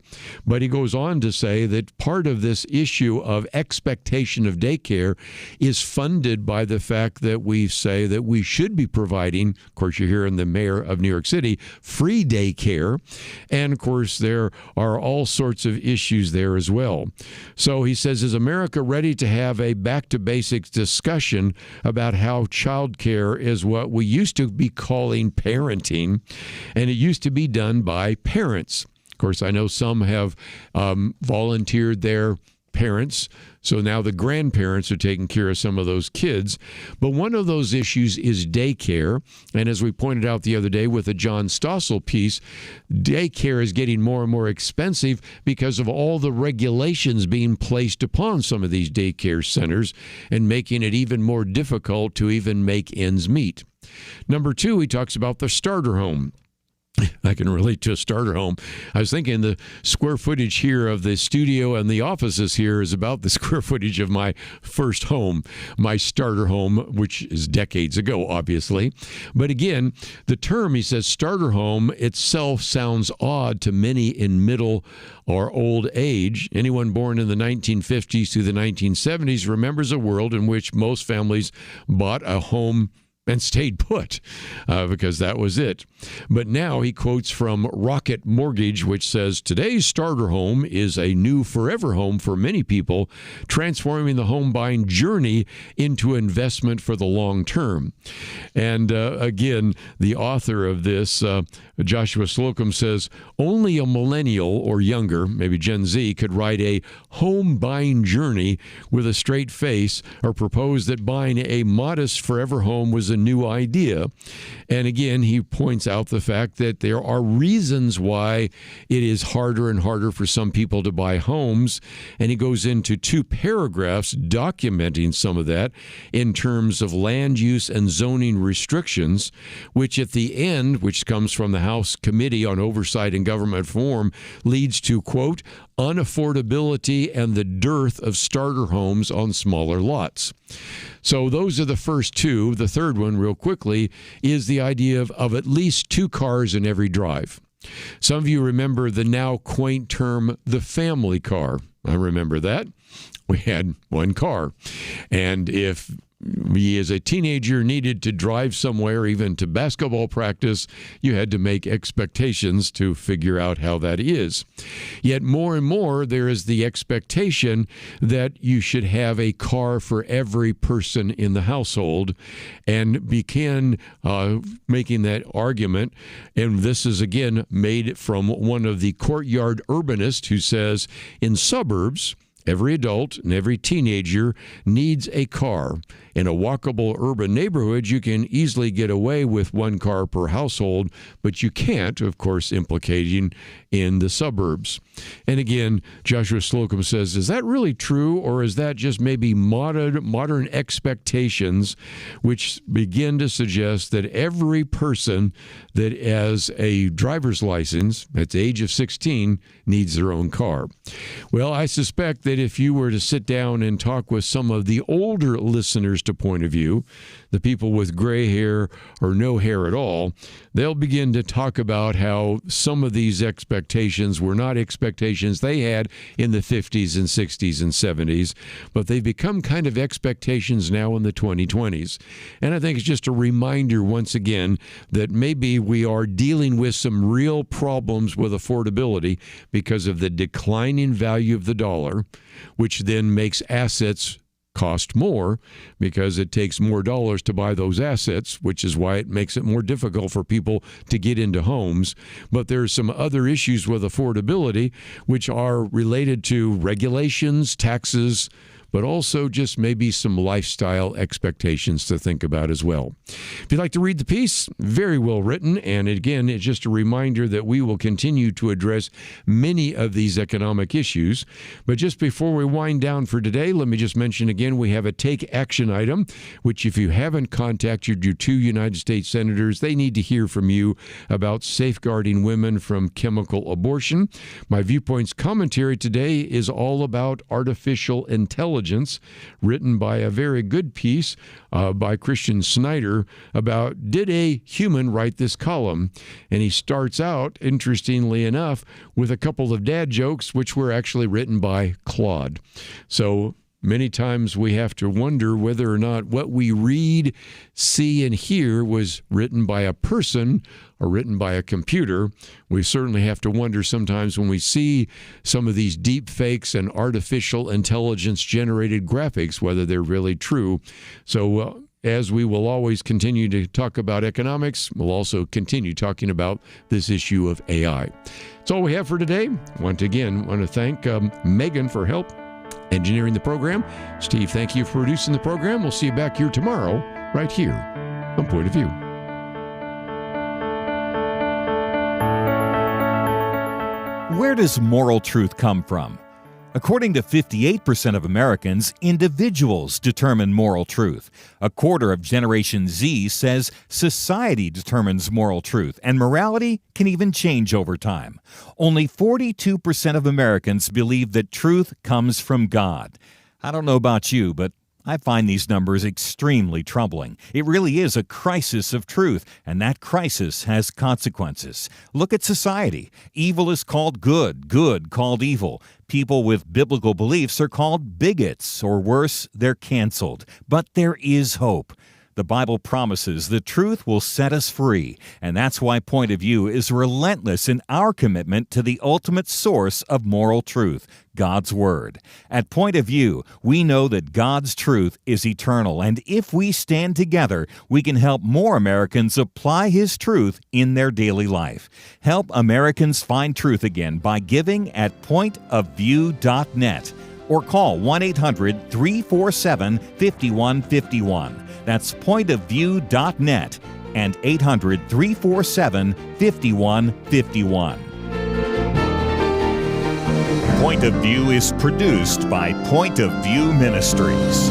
But he goes on to say that part of this issue of expectation of daycare is funded by the fact that we say that we should be providing, of course, you're hearing the mayor of New York City, free daycare. And of course, there are all sorts of issues there as well. So he says, is America ready to have a back to basics discussion about how child care is what we used to be calling parenting, and it used to be done by parents? Of course, I know some have volunteered their parents, so now the grandparents are taking care of some of those kids. But one of those issues is daycare. And as we pointed out the other day with the John Stossel piece, daycare is getting more and more expensive because of all the regulations being placed upon some of these daycare centers and making it even more difficult to even make ends meet. Number two, he talks about the starter home. I can relate to a starter home. I was thinking the square footage here of the studio and the offices here is about the square footage of my first home, my starter home, which is decades ago, obviously. But again, the term, he says, starter home itself sounds odd to many in middle or old age. Anyone born in the 1950s through the 1970s remembers a world in which most families bought a home and stayed put because that was it. But now he quotes from Rocket Mortgage, which says, today's starter home is a new forever home for many people, transforming the home buying journey into investment for the long term. And again, the author of this, Joshua Slocum, says, only a millennial or younger, maybe Gen Z, could write a home buying journey with a straight face or propose that buying a modest forever home was a new idea. And again, he points out the fact that there are reasons why it is harder and harder for some people to buy homes. And he goes into 2 paragraphs documenting some of that in terms of land use and zoning restrictions, which at the end, which comes from the House Committee on Oversight and Government Reform, leads to, quote, unaffordability and the dearth of starter homes on smaller lots. So those are the first 2. The third one, real quickly, is the idea of at least 2 cars in every drive. Some of you remember the now quaint term, the family car. I remember that. We had 1 car. And if we as a teenager needed to drive somewhere, even to basketball practice, you had to make expectations to figure out how that is. Yet more and more, there is the expectation that you should have a car for every person in the household, and began making that argument. And this is, again, made from one of the courtyard urbanists who says, in suburbs, every adult and every teenager needs a car. In a walkable urban neighborhood, you can easily get away with 1 car per household, but you can't, of course, implicating in the suburbs. And again, Joshua Slocum says, is that really true, or is that just maybe modern expectations which begin to suggest that every person that has a driver's license at the age of 16 needs their own car? Well, I suspect that if you were to sit down and talk with some of the older listeners to Point of View, the people with gray hair or no hair at all, they'll begin to talk about how some of these expectations were not expectations they had in the 50s and 60s and 70s, but they've become kind of expectations now in the 2020s. And I think it's just a reminder once again that maybe we are dealing with some real problems with affordability because of the declining value of the dollar, which then makes assets cost more because it takes more dollars to buy those assets, which is why it makes it more difficult for people to get into homes. But there's some other issues with affordability, which are related to regulations, taxes, but also just maybe some lifestyle expectations to think about as well. If you'd like to read the piece, very well written. And again, it's just a reminder that we will continue to address many of these economic issues. But just before we wind down for today, let me just mention again, we have a take action item, which if you haven't contacted your 2 United States senators, they need to hear from you about safeguarding women from chemical abortion. My Viewpoints commentary today is all about artificial intelligence, written by a very good piece by Christian Snyder about, did a human write this column? And he starts out, interestingly enough, with a couple of dad jokes, which were actually written by Claude. So many times we have to wonder whether or not what we read, see, and hear was written by a person or written by a computer. We certainly have to wonder sometimes when we see some of these deep fakes and artificial intelligence-generated graphics, whether they're really true. So as we will always continue to talk about economics, we'll also continue talking about this issue of AI. That's all we have for today. Once again, I want to thank Megan for help engineering the program. Steve, thank you for producing the program. We'll see you back here tomorrow, right here on Point of View. Where does moral truth come from? According to 58% of Americans, individuals determine moral truth. A quarter of Generation Z says society determines moral truth, and morality can even change over time. Only 42% of Americans believe that truth comes from God. I don't know about you, but I find these numbers extremely troubling. It really is a crisis of truth, and that crisis has consequences. Look at society. Evil is called good, good called evil. People with biblical beliefs are called bigots, or worse, they're canceled. But there is hope. The Bible promises the truth will set us free, and that's why Point of View is relentless in our commitment to the ultimate source of moral truth, God's Word. At Point of View, we know that God's truth is eternal, and if we stand together, we can help more Americans apply His truth in their daily life. Help Americans find truth again by giving at pointofview.net or call 1-800-347-5151. That's pointofview.net and 800-347-5151. Point of View is produced by Point of View Ministries.